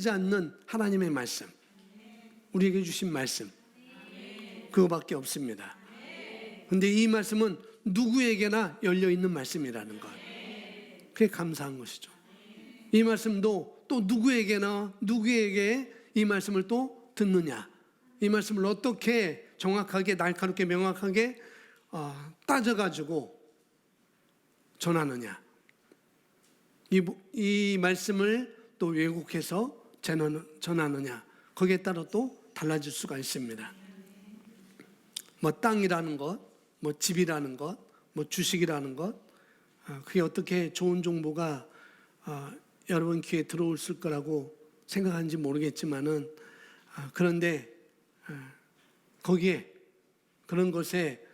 않는 하나님의 말씀, 우리에게 주신 말씀, 그거밖에 없습니다. 그런데 이 말씀은 누구에게나 열려있는 말씀이라는 것, 그게 감사한 것이죠. 이 말씀도 또 누구에게 이 말씀을 또 듣느냐, 이 말씀을 어떻게 정확하게 날카롭게 명확하게 따져가지고 전하느냐, 이 말씀을 또 왜곡해서 전하느냐, 거기에 따라 또 달라질 수가 있습니다. 뭐 땅이라는 것, 뭐 집이라는 것, 뭐 주식이라는 것, 그게 어떻게 좋은 정보가 여러분 귀에 들어올 거라고 생각하는지 모르겠지만은, 그런데 거기에 그런 것에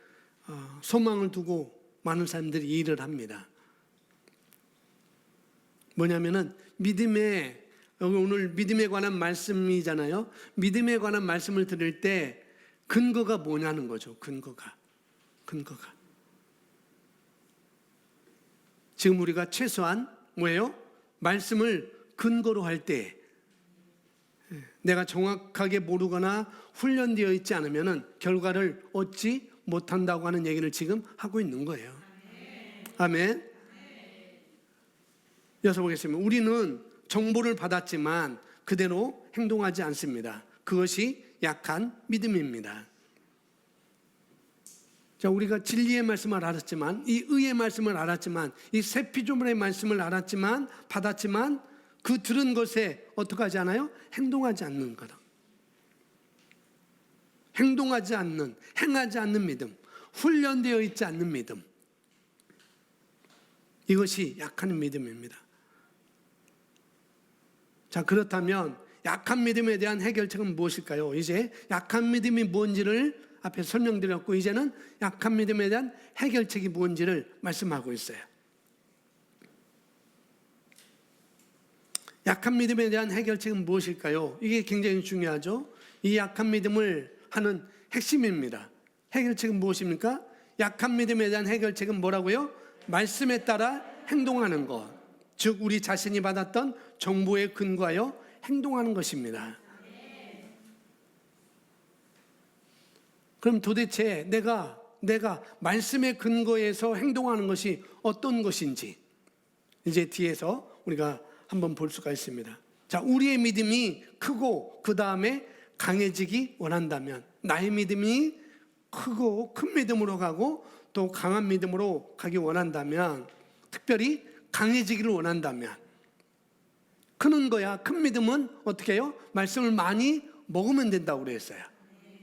소망을 두고 많은 사람들이 일을 합니다. 뭐냐면은 오늘 믿음에 관한 말씀이잖아요. 믿음에 관한 말씀을 들을 때 근거가 뭐냐는 거죠. 근거가 지금 우리가 최소한 뭐예요? 말씀을 근거로 할 때 내가 정확하게 모르거나 훈련되어 있지 않으면 결과를 얻지 못한다고 하는 얘기를 지금 하고 있는 거예요. 아멘. 이어서 보겠습니다. 우리는 정보를 받았지만 그대로 행동하지 않습니다. 그것이 약한 믿음입니다. 자, 우리가 진리의 말씀을 알았지만, 이 의의 말씀을 알았지만, 이 새 피조물의 말씀을 받았지만 그 들은 것에 어떻게 하지 않아요? 행동하지 않는 거다. 행동하지 않는, 행하지 않는 믿음, 훈련되어 있지 않는 믿음, 이것이 약한 믿음입니다. 자, 그렇다면 약한 믿음에 대한 해결책은 무엇일까요? 이제 약한 믿음이 뭔지를 앞에 설명드렸고, 이제는 약한 믿음에 대한 해결책이 뭔지를 말씀하고 있어요. 약한 믿음에 대한 해결책은 무엇일까요? 이게 굉장히 중요하죠. 이 약한 믿음을 하는 핵심입니다. 해결책은 무엇입니까? 약한 믿음에 대한 해결책은 뭐라고요? 말씀에 따라 행동하는 것, 즉 우리 자신이 받았던 정보에 근거하여 행동하는 것입니다. 그럼 도대체 내가 말씀에 근거해서 행동하는 것이 어떤 것인지 이제 뒤에서 우리가 한번 볼 수가 있습니다. 자, 우리의 믿음이 크고 그 다음에 강해지기 원한다면, 나의 믿음이 크고 큰 믿음으로 가고 또 강한 믿음으로 가기 원한다면, 특별히 강해지기를 원한다면, 크는 거야. 큰 믿음은 어떻게 해요? 말씀을 많이 먹으면 된다고 그랬어요.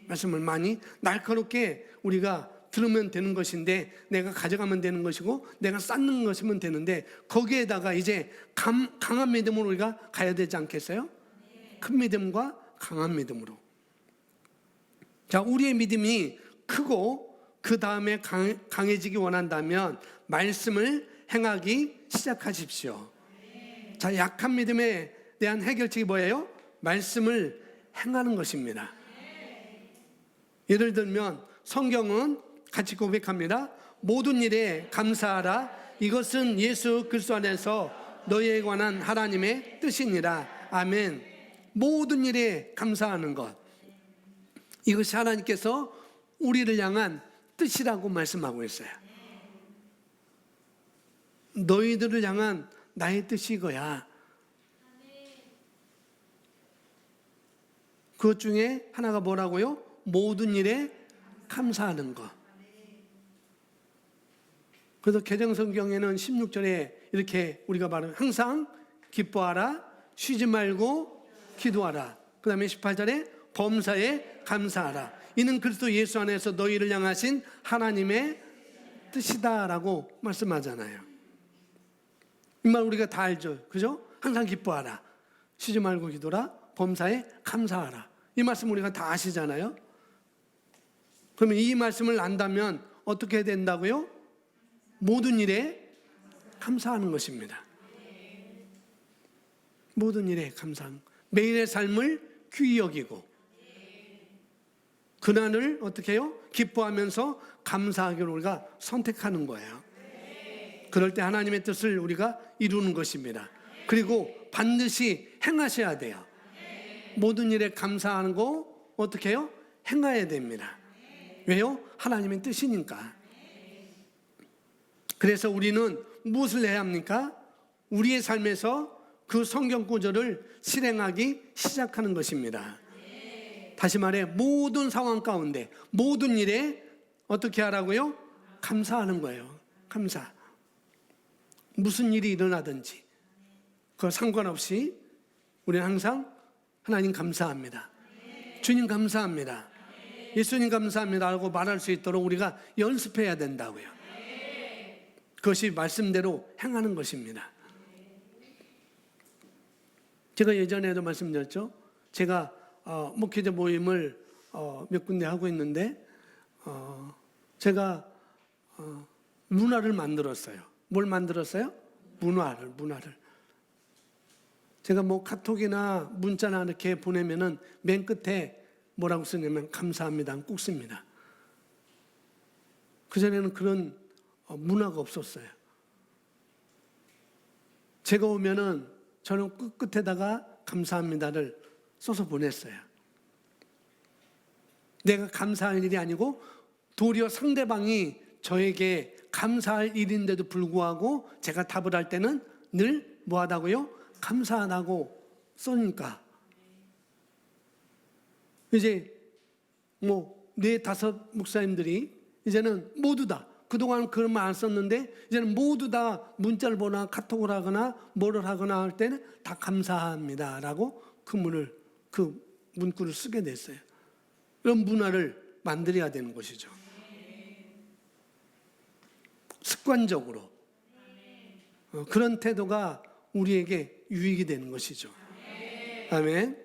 말씀을 많이 날카롭게 우리가 들으면 되는 것인데, 내가 가져가면 되는 것이고 내가 쌓는 것이면 되는데, 거기에다가 이제 강한 믿음으로 우리가 가야 되지 않겠어요? 큰 믿음과 강한 믿음으로. 자, 우리의 믿음이 크고 그 다음에 강해지기 원한다면 말씀을 행하기 시작하십시오. 자, 약한 믿음에 대한 해결책이 뭐예요? 말씀을 행하는 것입니다. 예를 들면 성경은 같이 고백합니다. 모든 일에 감사하라. 이것은 예수 그리스도 안에서 너희에 관한 하나님의 뜻이니라. 아멘. 모든 일에 감사하는 것. 이것이 하나님께서 우리를 향한 뜻이라고 말씀하고 있어요. 너희들을 향한 나의 뜻이 이거야. 그것 중에 하나가 뭐라고요? 모든 일에 감사하는 것. 그래서 개정성경에는 16절에 이렇게 우리가 말하면 항상 기뻐하라, 쉬지 말고 기도하라. 그 다음에 18절에 범사에 감사하라. 이는 그리스도 예수 안에서 너희를 향하신 하나님의 뜻이다라고 말씀하잖아요. 이 말 우리가 다 알죠. 그죠? 항상 기뻐하라, 쉬지 말고 기도하라, 범사에 감사하라. 이 말씀 우리가 다 아시잖아요. 그러면 이 말씀을 안다면 어떻게 된다고요? 모든 일에 감사하는 것입니다. 모든 일에 감사하는 것. 매일의 삶을 귀히 여기고 그날을 어떻게 해요? 기뻐하면서 감사하기를 우리가 선택하는 거예요. 그럴 때 하나님의 뜻을 우리가 이루는 것입니다. 그리고 반드시 행하셔야 돼요. 모든 일에 감사하는 거 어떻게 해요? 행해야 됩니다. 왜요? 하나님의 뜻이니까. 그래서 우리는 무엇을 해야 합니까? 우리의 삶에서 그 성경 구절을 실행하기 시작하는 것입니다. 다시 말해 모든 상황 가운데 모든 일에 어떻게 하라고요? 감사하는 거예요. 감사. 무슨 일이 일어나든지 그 상관없이 우리는 항상 하나님 감사합니다. 주님 감사합니다. 예수님 감사합니다 라고 말할 수 있도록 우리가 연습해야 된다고요. 그것이 말씀대로 행하는 것입니다. 제가 예전에도 말씀드렸죠. 제가 목회자 모임을 몇 군데 하고 있는데 제가 문화를 만들었어요. 뭘 만들었어요? 문화를. 제가 뭐 카톡이나 문자나 이렇게 보내면은 맨 끝에 뭐라고 쓰냐면 감사합니다 꼭 씁니다. 그전에는 그런 문화가 없었어요. 제가 오면은 저는 끝에다가 감사합니다를 써서 보냈어요. 내가 감사할 일이 아니고 도리어 상대방이 저에게 감사할 일인데도 불구하고 제가 답을 할 때는 늘 뭐하다고요? 감사하다고 써니까 이제 뭐 4-5 목사님들이 이제는 모두 다 그동안 그런 말 안 썼는데 이제는 모두 다 문자를 보거나 카톡을 하거나 뭐를 하거나 할 때는 다 감사합니다라고 그 문구를 쓰게 됐어요. 이런 문화를 만들어야 되는 것이죠. 습관적으로 그런 태도가 우리에게 유익이 되는 것이죠. 아멘.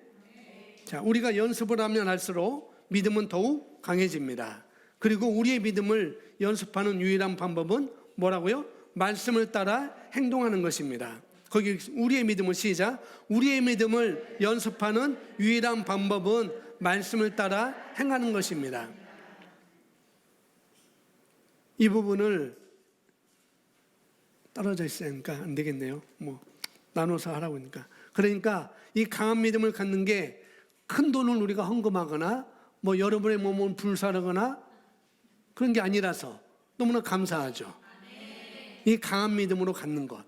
자, 우리가 연습을 하면 할수록 믿음은 더욱 강해집니다. 그리고 우리의 믿음을 연습하는 유일한 방법은 뭐라고요? 말씀을 따라 행동하는 것입니다. 거기 우리의 믿음을 시작. 우리의 믿음을 연습하는 유일한 방법은 말씀을 따라 행하는 것입니다. 이 부분을 떨어져 있으니까 안 되겠네요. 뭐 나눠서 하라고 하니까. 그러니까 이 강한 믿음을 갖는 게 큰 돈을 우리가 헌금하거나 뭐 여러분의 몸을 불사르거나 그런 게 아니라서 너무나 감사하죠. 이 강한 믿음으로 갖는 것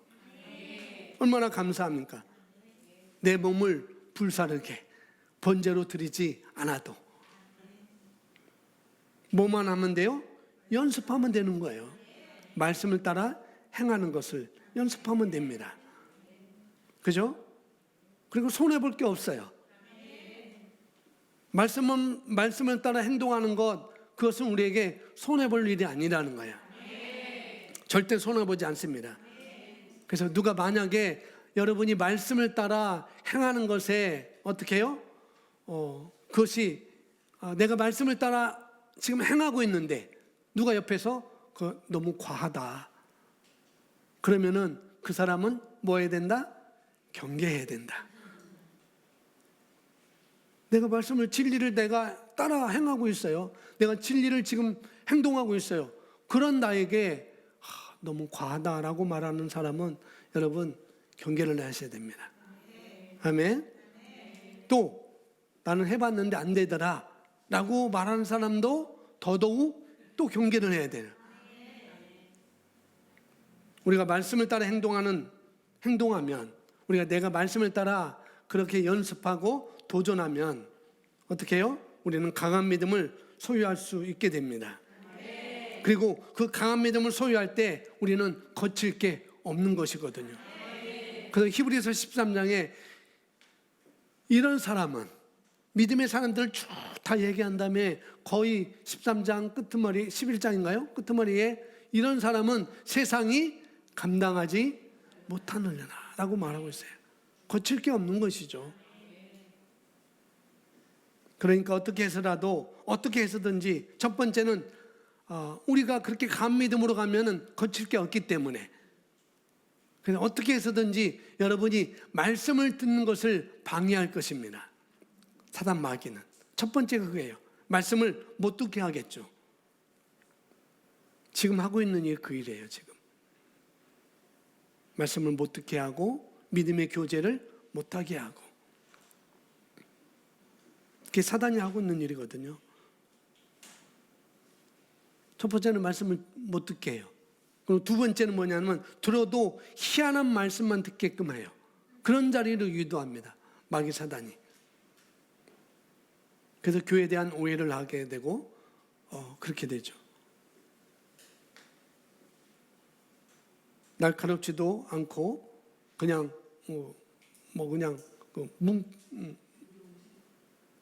얼마나 감사합니까? 내 몸을 불사르게 번제로 드리지 않아도 뭐만 하면 돼요? 연습하면 되는 거예요. 말씀을 따라 행하는 것을 연습하면 됩니다. 그죠? 그리고 손해볼 게 없어요. 말씀을 따라 행동하는 것, 그것은 우리에게 손해볼 일이 아니라는 거예요. 절대 손해보지 않습니다. 그래서 누가 만약에 여러분이 말씀을 따라 행하는 것에 어떻게 해요? 그것이 내가 말씀을 따라 지금 행하고 있는데 누가 옆에서 너무 과하다. 그러면은 그 사람은 뭐 해야 된다? 경계해야 된다. 내가 말씀을 진리를 내가 따라 행하고 있어요. 내가 진리를 지금 행동하고 있어요. 그런 나에게 너무 과하다라고 말하는 사람은 여러분 경계를 하셔야 됩니다. 아멘. 또 나는 해봤는데 안 되더라. 라고 말하는 사람도 더더욱 또 경계를 해야 돼요. 우리가 말씀을 따라 행동하면, 우리가 내가 말씀을 따라 그렇게 연습하고 도전하면 어떻게 해요? 우리는 강한 믿음을 소유할 수 있게 됩니다. 그리고 그 강한 믿음을 소유할 때 우리는 거칠 게 없는 것이거든요. 그래서 히브리서 13장에 이런 사람은, 믿음의 사람들을 쭉 다 얘기한 다음에 거의 13장 끄트머리, 11장인가요? 끄트머리에 이런 사람은 세상이 감당하지 못하느냐라 라고 말하고 있어요. 거칠 게 없는 것이죠. 그러니까 어떻게 해서든지 첫 번째는 우리가 그렇게 강한 믿음으로 가면은 거칠 게 없기 때문에, 그래서 어떻게 해서든지 여러분이 말씀을 듣는 것을 방해할 것입니다. 사단 마귀는 첫 번째가 그거예요. 말씀을 못 듣게 하겠죠. 지금 하고 있는 일 그 일이에요. 지금 말씀을 못 듣게 하고 믿음의 교제를 못하게 하고, 그게 사단이 하고 있는 일이거든요. 첫 번째는 말씀을 못 듣게 해요. 그리고 두 번째는 뭐냐면 들어도 희한한 말씀만 듣게끔 해요. 그런 자리를 유도합니다, 마귀 사단이. 그래서 교회에 대한 오해를 하게 되고 그렇게 되죠. 날카롭지도 않고 그냥 그냥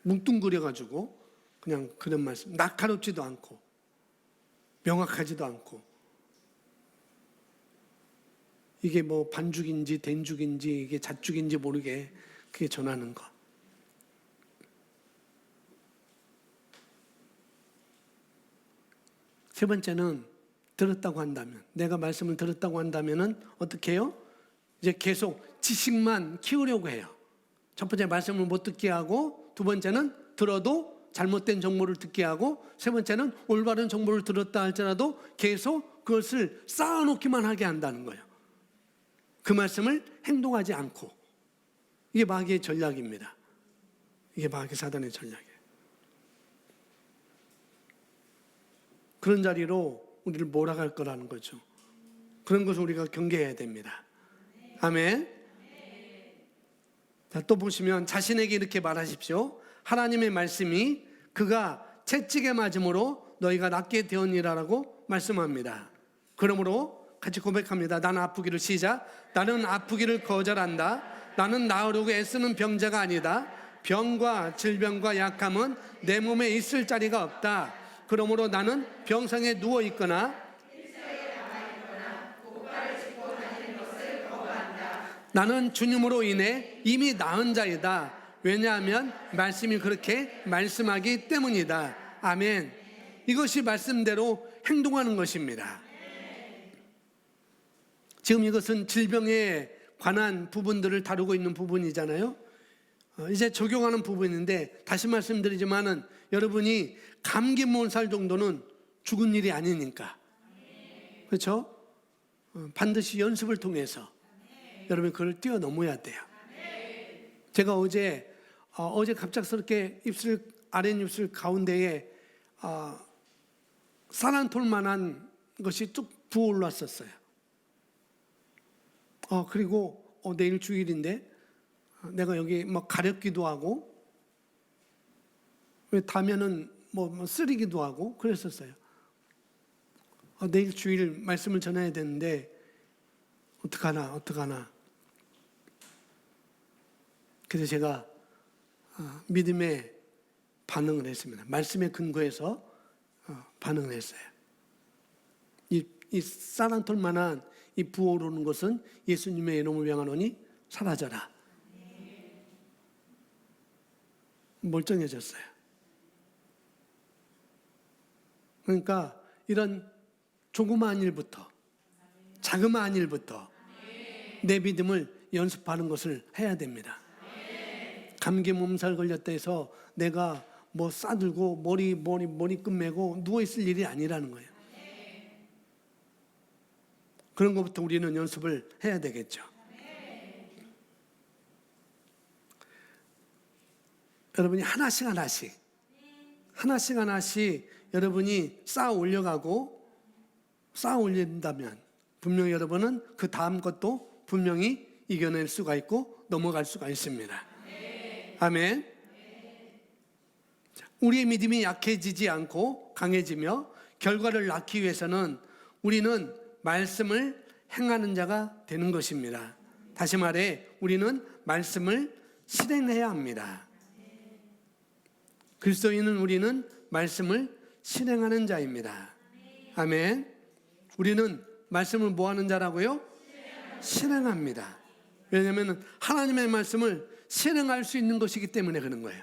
뭉뚱그려가지고 그냥 그런 말씀, 날카롭지도 않고 명확하지도 않고, 이게 뭐 반죽인지 된죽인지 이게 잣죽인지 모르게 그게 전하는 것. 세 번째는 들었다고 한다면, 내가 말씀을 들었다고 한다면은 어떻게 해요? 이제 계속 지식만 키우려고 해요. 첫 번째 말씀을 못 듣게 하고, 두 번째는 들어도 잘못된 정보를 듣게 하고, 세 번째는 올바른 정보를 들었다 할지라도 계속 그것을 쌓아놓기만 하게 한다는 거예요. 그 말씀을 행동하지 않고. 이게 마귀의 전략입니다. 이게 마귀 사단의 전략이에요. 그런 자리로 우리를 몰아갈 거라는 거죠. 그런 것을 우리가 경계해야 됩니다. 아멘. 자, 또 보시면 자신에게 이렇게 말하십시오. 하나님의 말씀이 그가 채찍에 맞음으로 너희가 낫게 되었니라라고 말씀합니다. 그러므로 같이 고백합니다. 나는 아프기를, 시작. 나는 아프기를 거절한다. 나는 나으려고 애쓰는 병자가 아니다. 병과 질병과 약함은 내 몸에 있을 자리가 없다. 그러므로 나는 병상에 누워 있거나 나는 주님으로 인해 이미 나은 자이다. 왜냐하면 말씀이 그렇게 말씀하기 때문이다. 아멘. 이것이 말씀대로 행동하는 것입니다. 지금 이것은 질병에 관한 부분들을 다루고 있는 부분이잖아요. 이제 적용하는 부분인데, 다시 말씀드리지만은 여러분이 감기 몸살 정도는 죽은 일이 아니니까, 그렇죠? 반드시 연습을 통해서 여러분 그걸 뛰어넘어야 돼요. 제가 어제 갑작스럽게 아랫입술 가운데에 산란톨만한 것이 쭉 부어 올랐었어요. 그리고 내일 주일인데 내가 여기 막 가렵기도 하고, 왜 다면은 뭐 쓰리기도 하고 그랬었어요. 내일 주일 말씀을 전해야 되는데 어떡하나. 그래서 제가 믿음의 반응을 했습니다. 말씀에 근거해서 반응을 했어요. 이 쌀한톨만한 이 부어오르는 것은 예수님의 이름을 명하노니 사라져라. 멀쩡해졌어요. 그러니까 이런 조그마한 일부터, 자그마한 일부터 내 믿음을 연습하는 것을 해야 됩니다. 감기 몸살 걸렸다 해서 내가 뭐 싸들고 머리끝 메고 누워있을 일이 아니라는 거예요. 그런 것부터 우리는 연습을 해야 되겠죠. 여러분이 하나씩 하나씩 하나씩 여러분이 쌓아 올린다면 분명히 여러분은 그 다음 것도 분명히 이겨낼 수가 있고 넘어갈 수가 있습니다. 아멘. 우리의 믿음이 약해지지 않고 강해지며 결과를 낳기 위해서는 우리는 말씀을 행하는 자가 되는 것입니다. 다시 말해 우리는 말씀을 실행해야 합니다. 그리스도인은 우리는 말씀을 실행하는 자입니다. 아멘. 우리는 말씀을 뭐 하는 자라고요? 실행합니다. 왜냐하면 하나님의 말씀을 실행할 수 있는 것이기 때문에 그런 거예요.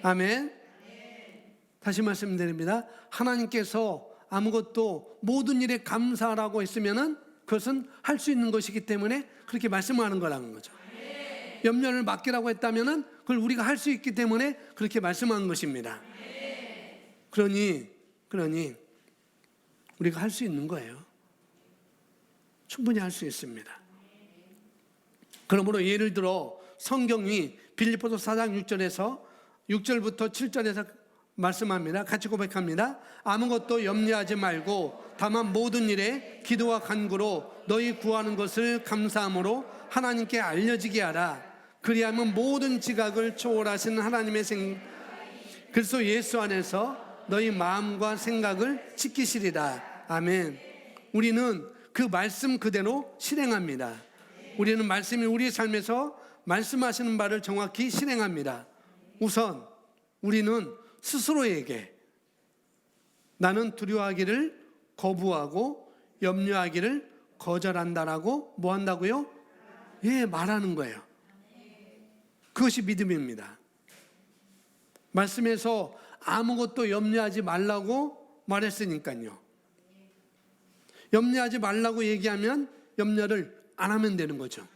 아멘. 다시 말씀드립니다. 하나님께서 아무것도 모든 일에 감사하라고 했으면은 그것은 할 수 있는 것이기 때문에 그렇게 말씀하는 거라는 거죠. 염려를 맡기라고 했다면은 그걸 우리가 할 수 있기 때문에 그렇게 말씀하는 것입니다. 그러니 우리가 할 수 있는 거예요. 충분히 할 수 있습니다. 그러므로 예를 들어 성경이 빌립보서 4장 6절에서 6절부터 7절에서 말씀합니다. 같이 고백합니다. 아무것도 염려하지 말고 다만 모든 일에 기도와 간구로 너희 구하는 것을 감사함으로 하나님께 알려지게 하라. 그리하면 모든 지각을 초월하신 하나님의 그리스도 예수 안에서 너희 마음과 생각을 지키시리라. 아멘. 우리는 그 말씀 그대로 실행합니다. 우리는 말씀이 우리의 삶에서 말씀하시는 바를 정확히 실행합니다. 우선 우리는 스스로에게 나는 두려워하기를 거부하고 염려하기를 거절한다라고 뭐 한다고요? 예, 말하는 거예요. 그것이 믿음입니다. 말씀에서 아무것도 염려하지 말라고 말했으니까요. 염려하지 말라고 얘기하면 염려를 안 하면 되는 거죠.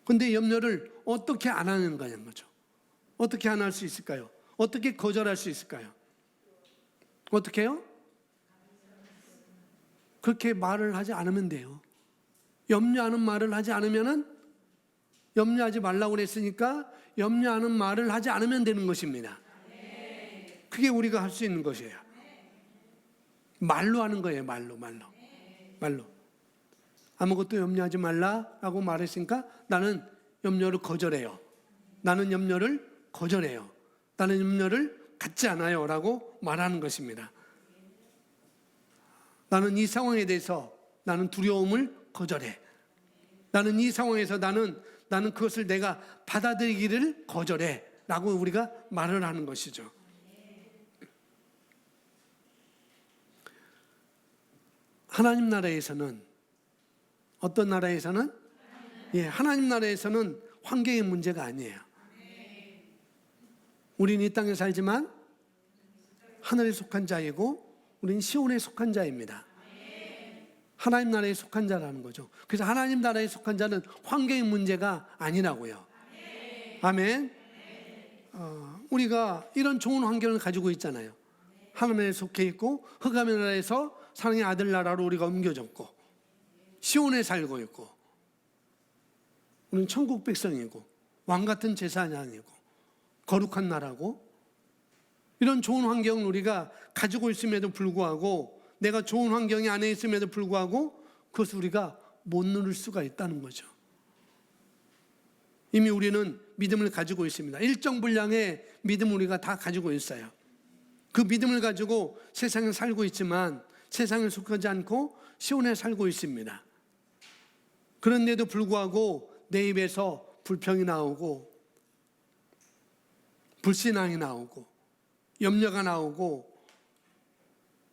근데 염려를 어떻게 안 하는 거죠? 어떻게 안 할 수 있을까요? 어떻게 거절할 수 있을까요? 어떻게 해요? 그렇게 말을 하지 않으면 돼요. 염려하는 말을 하지 않으면은 염려하지 말라고 그랬으니까 염려하는 말을 하지 않으면 되는 것입니다. 그게 우리가 할 수 있는 것이에요. 말로 하는 거예요. 말로. 아무것도 염려하지 말라라고 말했으니까 나는 염려를 거절해요. 나는 염려를 갖지 않아요 라고 말하는 것입니다. 나는 이 상황에 대해서 나는 두려움을 거절해. 나는 이 상황에서 나는 그것을 내가 받아들이기를 거절해 라고 우리가 말을 하는 것이죠. 하나님 나라에서는 어떤 나라에서는? 하나님 나라에서는 환경의 문제가 아니에요. 우리는 이 땅에 살지만 하늘에 속한 자이고 우리는 시온에 속한 자입니다. 하나님 나라에 속한 자라는 거죠. 그래서 하나님 나라에 속한 자는 환경의 문제가 아니라고요. 아멘. 우리가 이런 좋은 환경을 가지고 있잖아요. 하나님에 속해 있고 흑암의 나라에서 사랑의 아들 나라로 우리가 옮겨졌고 시온에 살고 있고 우리는 천국 백성이고 왕 같은 제사장이고 거룩한 나라고 이런 좋은 환경을 우리가 가지고 있음에도 불구하고 내가 좋은 환경이 안에 있음에도 불구하고 그것을 우리가 못 누릴 수가 있다는 거죠. 이미 우리는 믿음을 가지고 있습니다. 일정 분량의 믿음을 우리가 다 가지고 있어요. 그 믿음을 가지고 세상에 살고 있지만 세상에 속하지 않고 시온에 살고 있습니다. 그런데도 불구하고 내 입에서 불평이 나오고 불신앙이 나오고 염려가 나오고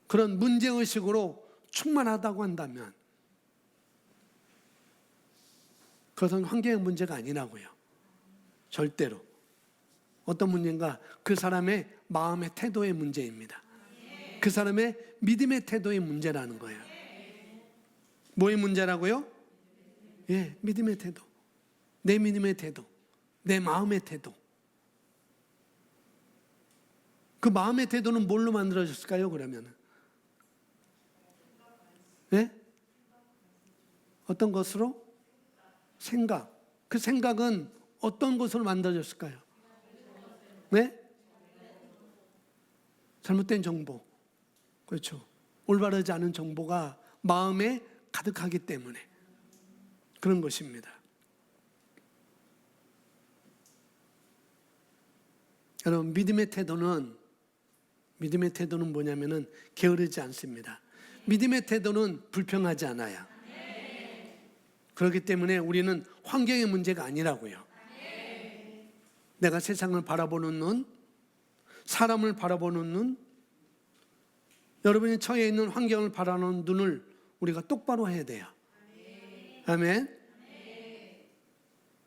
그런 문제의식으로 충만하다고 한다면 그것은 환경의 문제가 아니라고요. 절대로. 어떤 문제인가? 그 사람의 마음의 태도의 문제입니다. 그 사람의 믿음의 태도의 문제라는 거예요. 뭐의 문제라고요? 믿음의 태도. 내 믿음의 태도. 내 마음의 태도. 그 마음의 태도는 뭘로 만들어졌을까요, 그러면? 어떤 것으로? 생각. 그 생각은 어떤 것으로 만들어졌을까요? 잘못된 정보, 그렇죠. 올바르지 않은 정보가 마음에 가득하기 때문에 그런 것입니다. 여러분, 믿음의 태도는 뭐냐면은 게으르지 않습니다. 믿음의 태도는 불평하지 않아요. 그렇기 때문에 우리는 환경의 문제가 아니라고요. 내가 세상을 바라보는 눈, 사람을 바라보는 눈, 여러분이 처해 있는 환경을 바라보는 눈을 우리가 똑바로 해야 돼요. 아멘.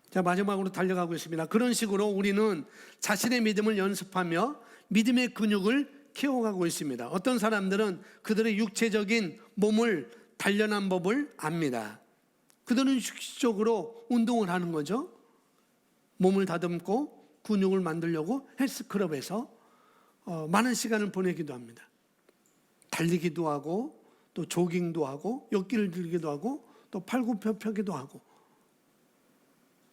자, 마지막으로 달려가고 있습니다. 그런 식으로 우리는 자신의 믿음을 연습하며 믿음의 근육을 키워가고 있습니다. 어떤 사람들은 그들의 육체적인 몸을 단련한 법을 압니다. 그들은 휴식적으로 운동을 하는 거죠. 몸을 다듬고 근육을 만들려고 헬스클럽에서 많은 시간을 보내기도 합니다. 달리기도 하고 또 조깅도 하고 역기를 들기도 하고 또 팔굽혀펴기도 하고,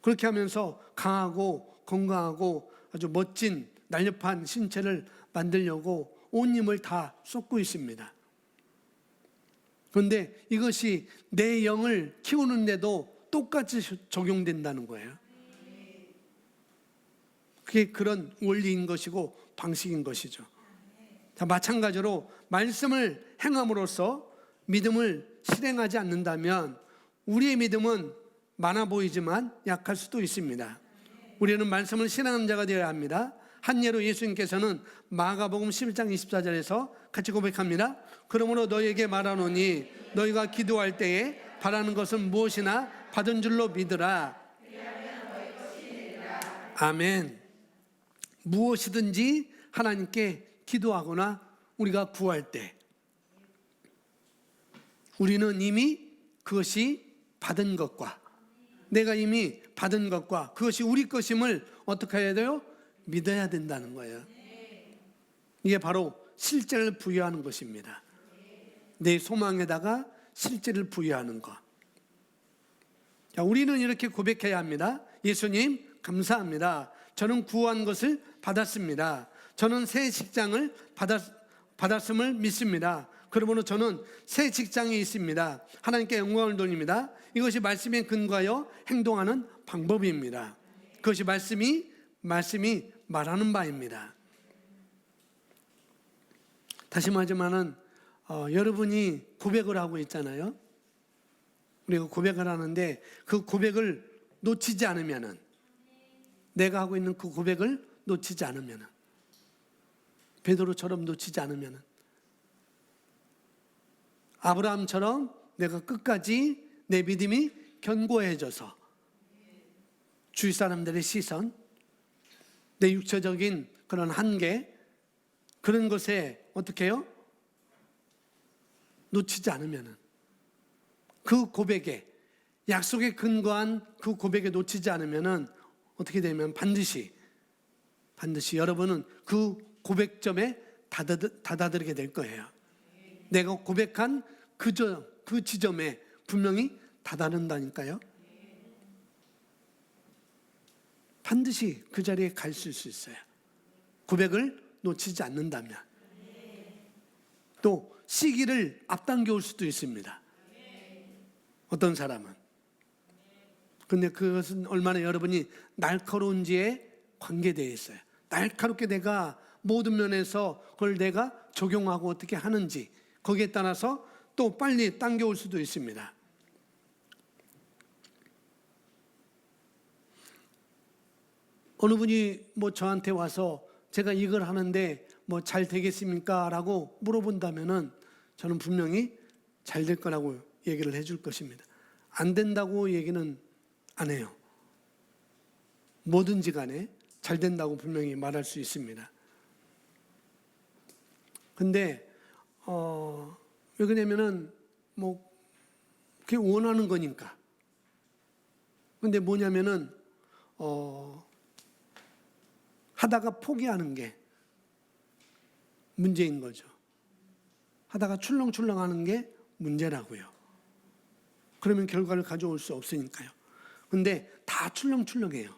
그렇게 하면서 강하고 건강하고 아주 멋진 날렵한 신체를 만들려고 온 힘을 다 쏟고 있습니다. 그런데 이것이 내 영을 키우는데도 똑같이 적용된다는 거예요. 그게 그런 원리인 것이고 방식인 것이죠. 자, 마찬가지로 말씀을 행함으로써 믿음을 실행하지 않는다면 우리의 믿음은 많아 보이지만 약할 수도 있습니다. 우리는 말씀을 실행하는 자가 되어야 합니다. 한 예로 예수님께서는 마가복음 11장 24절에서 같이 고백합니다. 그러므로 너희에게 말하노니 너희가 기도할 때에 바라는 것은 무엇이나 받은 줄로 믿으라. 아멘. 무엇이든지 하나님께 기도하거나 우리가 구할 때 우리는 이미 그것이 받은 것과 내가 이미 받은 것과 그것이 우리 것임을 어떻게 해야 돼요? 믿어야 된다는 거예요. 이게 바로 실제를 부여하는 것입니다. 내 소망에다가 실제를 부여하는 것. 자, 우리는 이렇게 고백해야 합니다. 예수님, 감사합니다. 저는 구한 것을 받았습니다. 저는 새 직장을 받았음을 믿습니다. 그러므로 저는 새 직장이 있습니다. 하나님께 영광을 돌립니다. 이것이 말씀에 근거하여 행동하는 방법입니다. 그것이 말씀이 말하는 바입니다. 다시 말하지만은 여러분이 고백을 하고 있잖아요. 우리가 고백을 하는데 그 고백을 놓치지 않으면은, 내가 하고 있는 그 고백을 놓치지 않으면은, 베드로처럼 놓치지 않으면은, 아브라함처럼 내가 끝까지 내 믿음이 견고해져서 주위 사람들의 시선, 내 육체적인 그런 한계, 그런 것에 어떻게 해요? 놓치지 않으면은, 그 고백에, 약속에 근거한 그 고백에 놓치지 않으면은 어떻게 되면 반드시 여러분은 그 고백점에 다다들게 될 거예요. 내가 고백한 그 지점에 분명히 다다른다니까요. 반드시 그 자리에 갈 수 있어요. 고백을 놓치지 않는다면. 또 시기를 앞당겨 올 수도 있습니다. 어떤 사람은. 근데 그것은 얼마나 여러분이 날카로운지에 관계되어 있어요. 날카롭게 내가 모든 면에서 그걸 내가 적용하고 어떻게 하는지, 거기에 따라서 또 빨리 당겨올 수도 있습니다. 어느 분이 저한테 와서 제가 이걸 하는데 잘 되겠습니까? 라고 물어본다면은 저는 분명히 잘 될 거라고 얘기를 해줄 것입니다. 안 된다고 얘기는 안 해요. 뭐든지 간에 잘 된다고 분명히 말할 수 있습니다. 근데 왜 그러냐면은 그게 원하는 거니까. 근데 뭐냐면은 하다가 포기하는 게 문제인 거죠. 하다가 출렁출렁하는 게 문제라고요. 그러면 결과를 가져올 수 없으니까요. 근데 다 출렁출렁해요.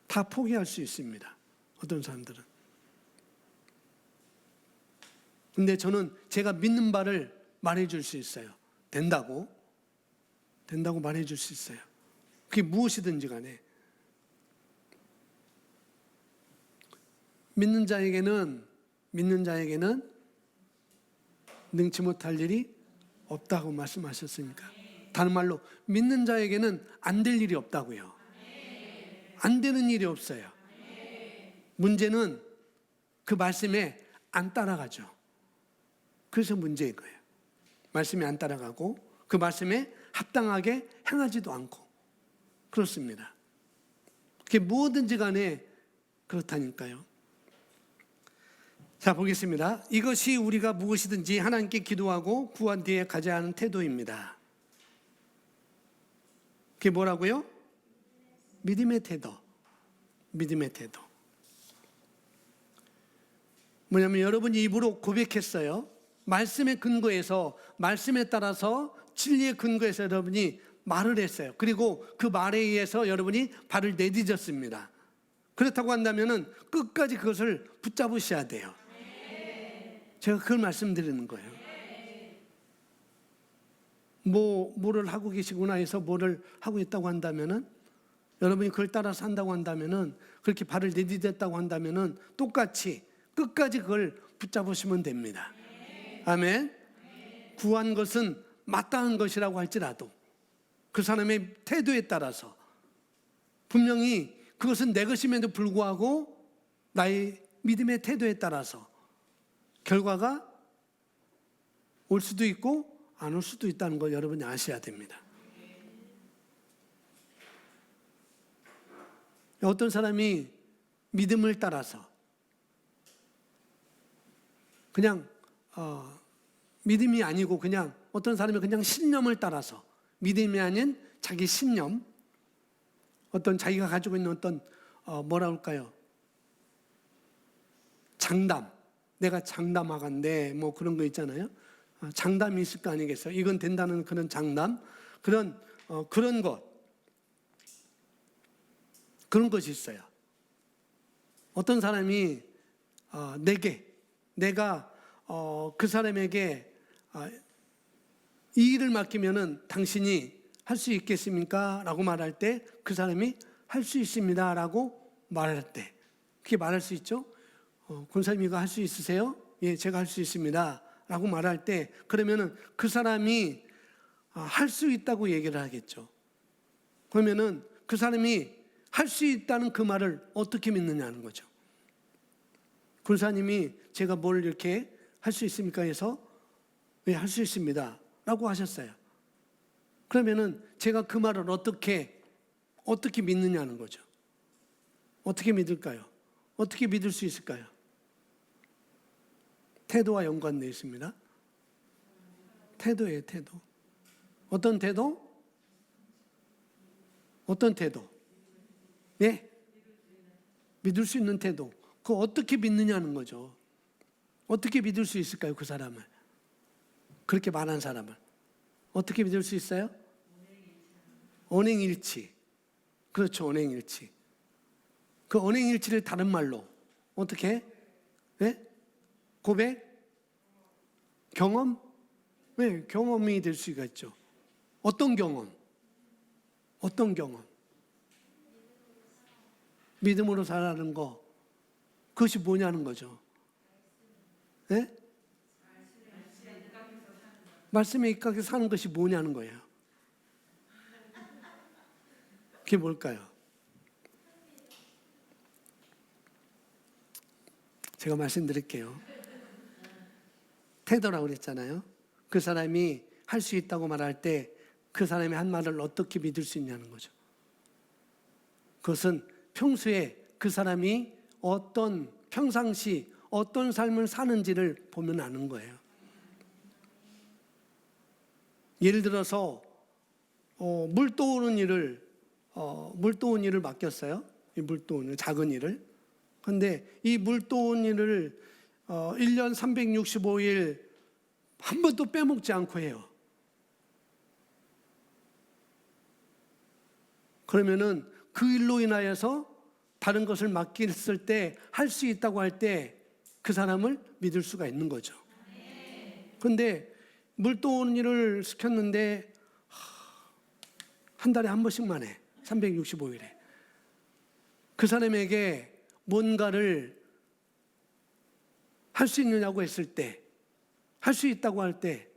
다 포기할 수 있습니다. 어떤 사람들은. 근데 저는 제가 믿는 바를 말해줄 수 있어요. 된다고 말해줄 수 있어요. 그게 무엇이든지 간에. 믿는 자에게는 능치 못할 일이 없다고 말씀하셨으니까. 다른 말로 믿는 자에게는 안 될 일이 없다고요. 안 되는 일이 없어요. 문제는 그 말씀에 안 따라가죠. 그래서 문제인 거예요. 말씀에 안 따라가고 그 말씀에 합당하게 행하지도 않고 그렇습니다. 그게 뭐든지 간에 그렇다니까요. 자, 보겠습니다. 이것이 우리가 무엇이든지 하나님께 기도하고 구한 뒤에 가져야 하는 태도입니다. 그게 뭐라고요? 믿음의 태도. 믿음의 태도. 뭐냐면 여러분이 입으로 고백했어요. 말씀의 근거에서, 말씀에 따라서 진리의 근거에서 여러분이 말을 했어요. 그리고 그 말에 의해서 여러분이 발을 내딛었습니다. 그렇다고 한다면 끝까지 그것을 붙잡으셔야 돼요. 제가 그걸 말씀드리는 거예요. 뭐를 하고 계시구나 해서 뭐를 하고 있다고 한다면은, 여러분이 그걸 따라서 한다고 한다면은, 그렇게 발을 내딛었다고 한다면은 똑같이 끝까지 그걸 붙잡으시면 됩니다. 아멘. 구한 것은 마땅한 것이라고 할지라도 그 사람의 태도에 따라서 분명히 그것은 내 것임에도 불구하고 나의 믿음의 태도에 따라서 결과가 올 수도 있고 안 올 수도 있다는 걸 여러분이 아셔야 됩니다. 어떤 사람이 믿음을 따라서 그냥 믿음이 아니고 그냥 어떤 사람이 그냥 신념을 따라서 믿음이 아닌 자기 신념, 어떤 자기가 가지고 있는 어떤 뭐라 할까요? 장담. 내가 장담하건대 뭐 그런 거 있잖아요. 장담이 있을 거 아니겠어요? 이건 된다는 그런 장담, 그런 것이 있어요. 어떤 사람이 내가 그 사람에게 이 일을 맡기면은 당신이 할 수 있겠습니까? 라고 말할 때 그 사람이 할 수 있습니다 라고 말할 때, 그렇게 말할 수 있죠. 권사님 이거 할 수 있으세요? 예, 제가 할 수 있습니다 라고 말할 때, 그러면은 그 사람이 할 수 있다고 얘기를 하겠죠. 그러면은 그 사람이 할 수 있다는 그 말을 어떻게 믿느냐는 거죠. 권사님이 제가 뭘 이렇게 할 수 있습니까 해서 예, 할 수 있습니다 라고 하셨어요. 그러면은 제가 그 말을 어떻게 믿느냐는 거죠. 어떻게 믿을까요? 어떻게 믿을 수 있을까요? 태도와 연관되어 있습니다. 태도예요, 태도. 어떤 태도? 어떤 태도? 예? 믿을 수 있는 태도. 그거 어떻게 믿느냐는 거죠. 어떻게 믿을 수 있을까요, 그 사람을? 그렇게 말한 사람을. 어떻게 믿을 수 있어요? 언행일치. 그렇죠, 언행일치. 그 언행일치를 다른 말로 어떻게? 네? 고백? 경험? 네, 경험이 될 수가 있죠. 어떤 경험? 어떤 경험? 믿음으로 살아가는 거. 그것이 뭐냐는 거죠. 네? 말씀에 입각해서 사는 것이 뭐냐는 거예요. 그게 뭘까요? 제가 말씀드릴게요. 태도라고 그랬잖아요. 그 사람이 할 수 있다고 말할 때 그 사람의 한 말을 어떻게 믿을 수 있냐는 거죠. 그것은 평소에 그 사람이 평상시 어떤 삶을 사는지를 보면 아는 거예요. 예를 들어서 물 떠오는 일을 맡겼어요. 이 물 떠오는 작은 일을. 그런데 이 물 떠오는 일을 1년 365일 한 번도 빼먹지 않고 해요. 그러면은 그 일로 인하여서 다른 것을 맡겼을 때 할 수 있다고 할 때 그 사람을 믿을 수가 있는 거죠. 그런데 물 떠오는 일을 시켰는데 한 달에 한 번씩만 해. 365일에. 그 사람에게 뭔가를 할 수 있느냐고 했을 때, 할 수 있다고 할 때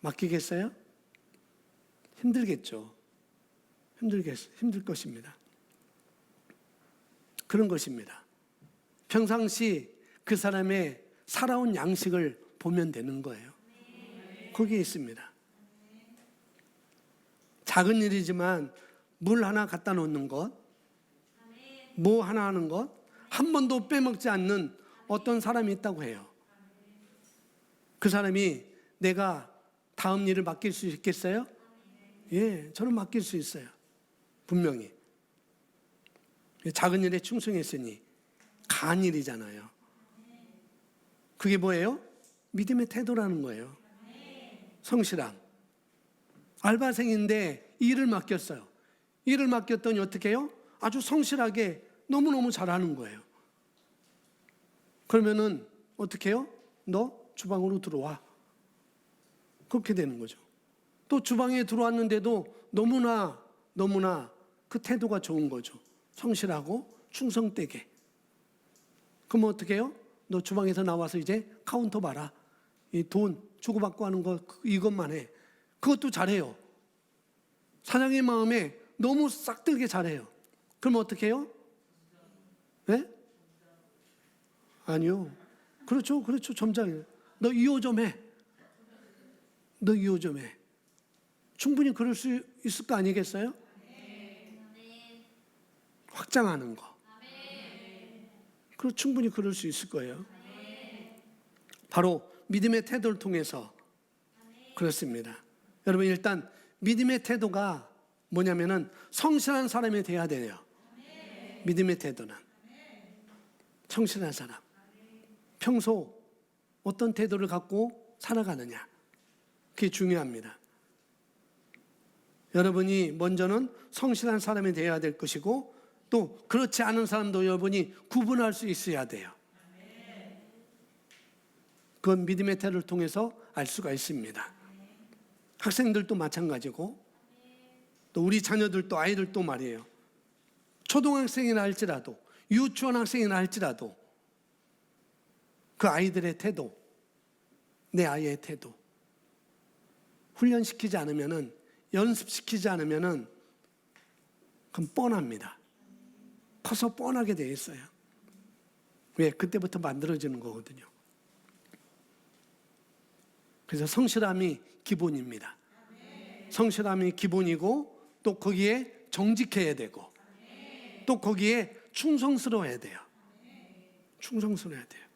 맡기겠어요? 힘들겠죠. 힘들 것입니다. 그런 것입니다. 평상시 그 사람의 살아온 양식을 보면 되는 거예요. 거기에 있습니다. 작은 일이지만 물 하나 갖다 놓는 것, 뭐 하나 하는 것, 한 번도 빼먹지 않는 어떤 사람이 있다고 해요. 그 사람이 내가 다음 일을 맡길 수 있겠어요? 예, 저는 맡길 수 있어요. 분명히. 작은 일에 충성했으니 간 일이잖아요. 그게 뭐예요? 믿음의 태도라는 거예요. 성실함. 알바생인데 일을 맡겼어요. 일을 맡겼더니 어떻게 해요? 아주 성실하게 너무너무 잘하는 거예요. 그러면은 어떻게 해요? 너 주방으로 들어와. 그렇게 되는 거죠. 또 주방에 들어왔는데도 너무나 그 태도가 좋은 거죠. 성실하고 충성되게. 그럼 어떻게 해요? 너 주방에서 나와서 이제 카운터 봐라. 이 돈 주고받고 하는 거 이것만 해. 그것도 잘해요. 사장의 마음에 너무 싹들게 잘해요. 그럼 어떻게 해요? 네? 아니요. 그렇죠. 점장이에요. 너 이호 좀 해. 너 이호 좀 해. 충분히 그럴 수 있을 거 아니겠어요? 확장하는 거. 충분히 그럴 수 있을 거예요. 바로 믿음의 태도를 통해서 그렇습니다. 여러분 일단 믿음의 태도가 뭐냐면은 성실한 사람이 돼야 돼요. 믿음의 태도는 성실한 사람. 평소 어떤 태도를 갖고 살아가느냐. 그게 중요합니다. 여러분이 먼저는 성실한 사람이 되어야 될 것이고 또 그렇지 않은 사람도 여러분이 구분할 수 있어야 돼요. 그건 믿음의 태도를 통해서 알 수가 있습니다. 학생들도 마찬가지고 또 우리 자녀들도 아이들도 말이에요. 초등학생이나 할지라도 유치원 학생이나 할지라도 그 아이들의 태도, 내 아이의 태도 훈련시키지 않으면은 연습시키지 않으면은 그건 뻔합니다. 커서 뻔하게 돼 있어요. 왜? 그때부터 만들어지는 거거든요. 그래서 성실함이 기본입니다. 성실함이 기본이고 또 거기에 정직해야 되고 또 거기에 충성스러워야 돼요. 충성스러워야 돼요.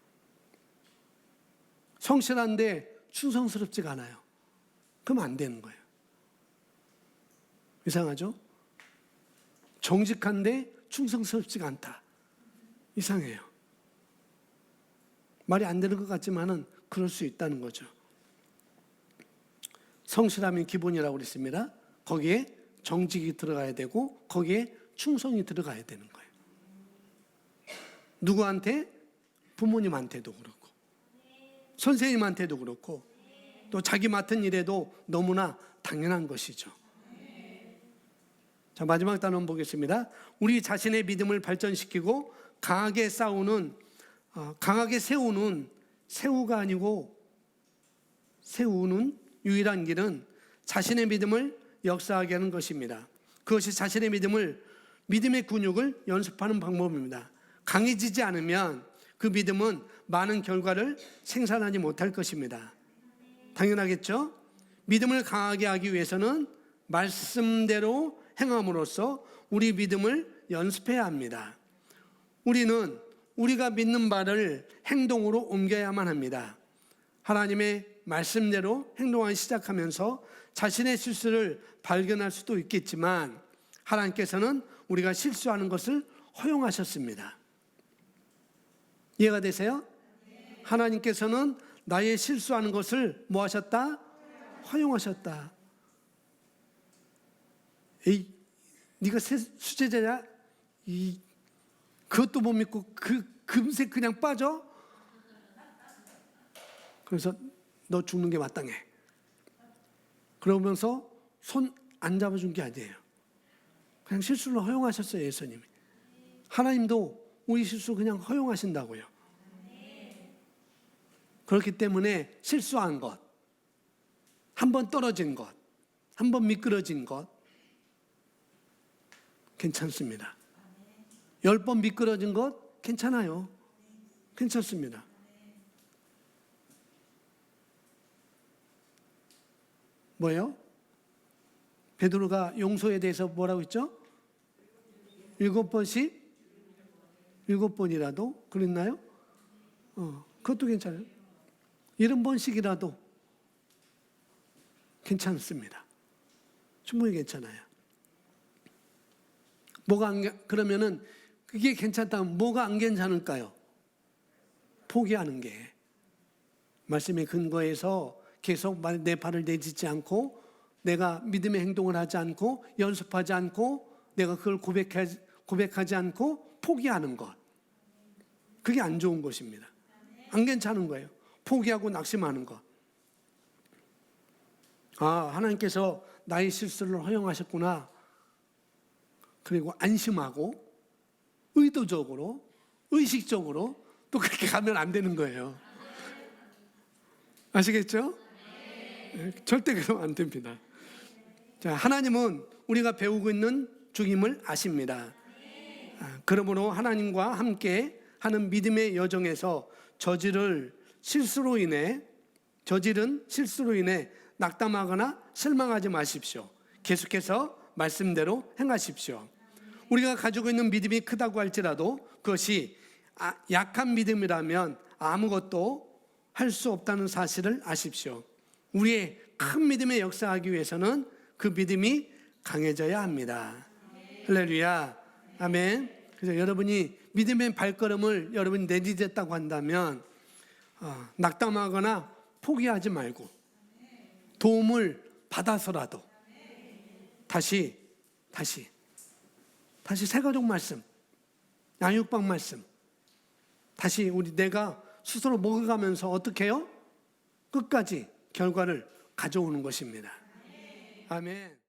성실한데 충성스럽지가 않아요. 그럼 안 되는 거예요. 이상하죠? 정직한데 충성스럽지가 않다. 이상해요. 말이 안 되는 것 같지만은 그럴 수 있다는 거죠. 성실함이 기본이라고 그랬습니다. 거기에 정직이 들어가야 되고 거기에 충성이 들어가야 되는 거예요. 누구한테? 부모님한테도 그렇고 선생님한테도 그렇고 또 자기 맡은 일에도 너무나 당연한 것이죠. 자, 마지막 단원 보겠습니다. 우리 자신의 믿음을 발전시키고 강하게 세우는 세우가 아니고 세우는 유일한 길은 자신의 믿음을 역사하게 하는 것입니다. 그것이 자신의 믿음의 근육을 연습하는 방법입니다. 강해지지 않으면 그 믿음은 많은 결과를 생산하지 못할 것입니다. 당연하겠죠? 믿음을 강하게 하기 위해서는 말씀대로 행함으로써 우리 믿음을 연습해야 합니다. 우리는 우리가 믿는 바를 행동으로 옮겨야만 합니다. 하나님의 말씀대로 행동하기 시작하면서 자신의 실수를 발견할 수도 있겠지만 하나님께서는 우리가 실수하는 것을 허용하셨습니다. 이해가 되세요? 하나님께서는 나의 실수하는 것을 뭐 하셨다? 허용하셨다. 에이, 네가 수제자냐? 그것도 못 믿고 금세 그냥 빠져? 그래서 너 죽는 게 마땅해. 그러면서 손 안 잡아준 게 아니에요. 그냥 실수를 허용하셨어요, 예수님이. 하나님도 우리 실수 그냥 허용하신다고요. 그렇기 때문에 실수한 것, 한 번 떨어진 것, 한 번 미끄러진 것 괜찮습니다. 10번 미끄러진 것 괜찮아요. 괜찮습니다. 뭐예요? 베드로가 용서에 대해서 뭐라고 했죠? 7번씩? 7번이라도? 그랬나요? 그것도 괜찮아요. 70번씩이라도 괜찮습니다. 충분히 괜찮아요. 그러면은 그게 괜찮다면 뭐가 안 괜찮을까요? 포기하는 게. 말씀에 근거해서 계속 내 발을 내딛지 않고 내가 믿음의 행동을 하지 않고 연습하지 않고 내가 그걸 고백하지 않고 포기하는 것. 그게 안 좋은 것입니다. 안 괜찮은 거예요. 포기하고 낙심하는 것. 하나님께서 나의 실수를 허용하셨구나. 그리고 안심하고 의도적으로, 의식적으로 또 그렇게 가면 안 되는 거예요. 아시겠죠? 절대 그러면 안 됩니다. 자, 하나님은 우리가 배우고 있는 중임을 아십니다. 그러므로 하나님과 함께 하는 믿음의 여정에서 저지른 실수로 인해 낙담하거나 실망하지 마십시오. 계속해서 말씀대로 행하십시오. 우리가 가지고 있는 믿음이 크다고 할지라도 그것이 약한 믿음이라면 아무것도 할 수 없다는 사실을 아십시오. 우리의 큰 믿음에 역사하기 위해서는 그 믿음이 강해져야 합니다. 할렐루야. 아멘. 그래서 여러분이 믿음의 발걸음을 여러분이 내딛었다고 한다면 낙담하거나 포기하지 말고 도움을 받아서라도 다시 세가족 말씀, 양육방 말씀 다시 내가 스스로 먹어가면서 어떻게 해요? 끝까지 결과를 가져오는 것입니다. 아멘.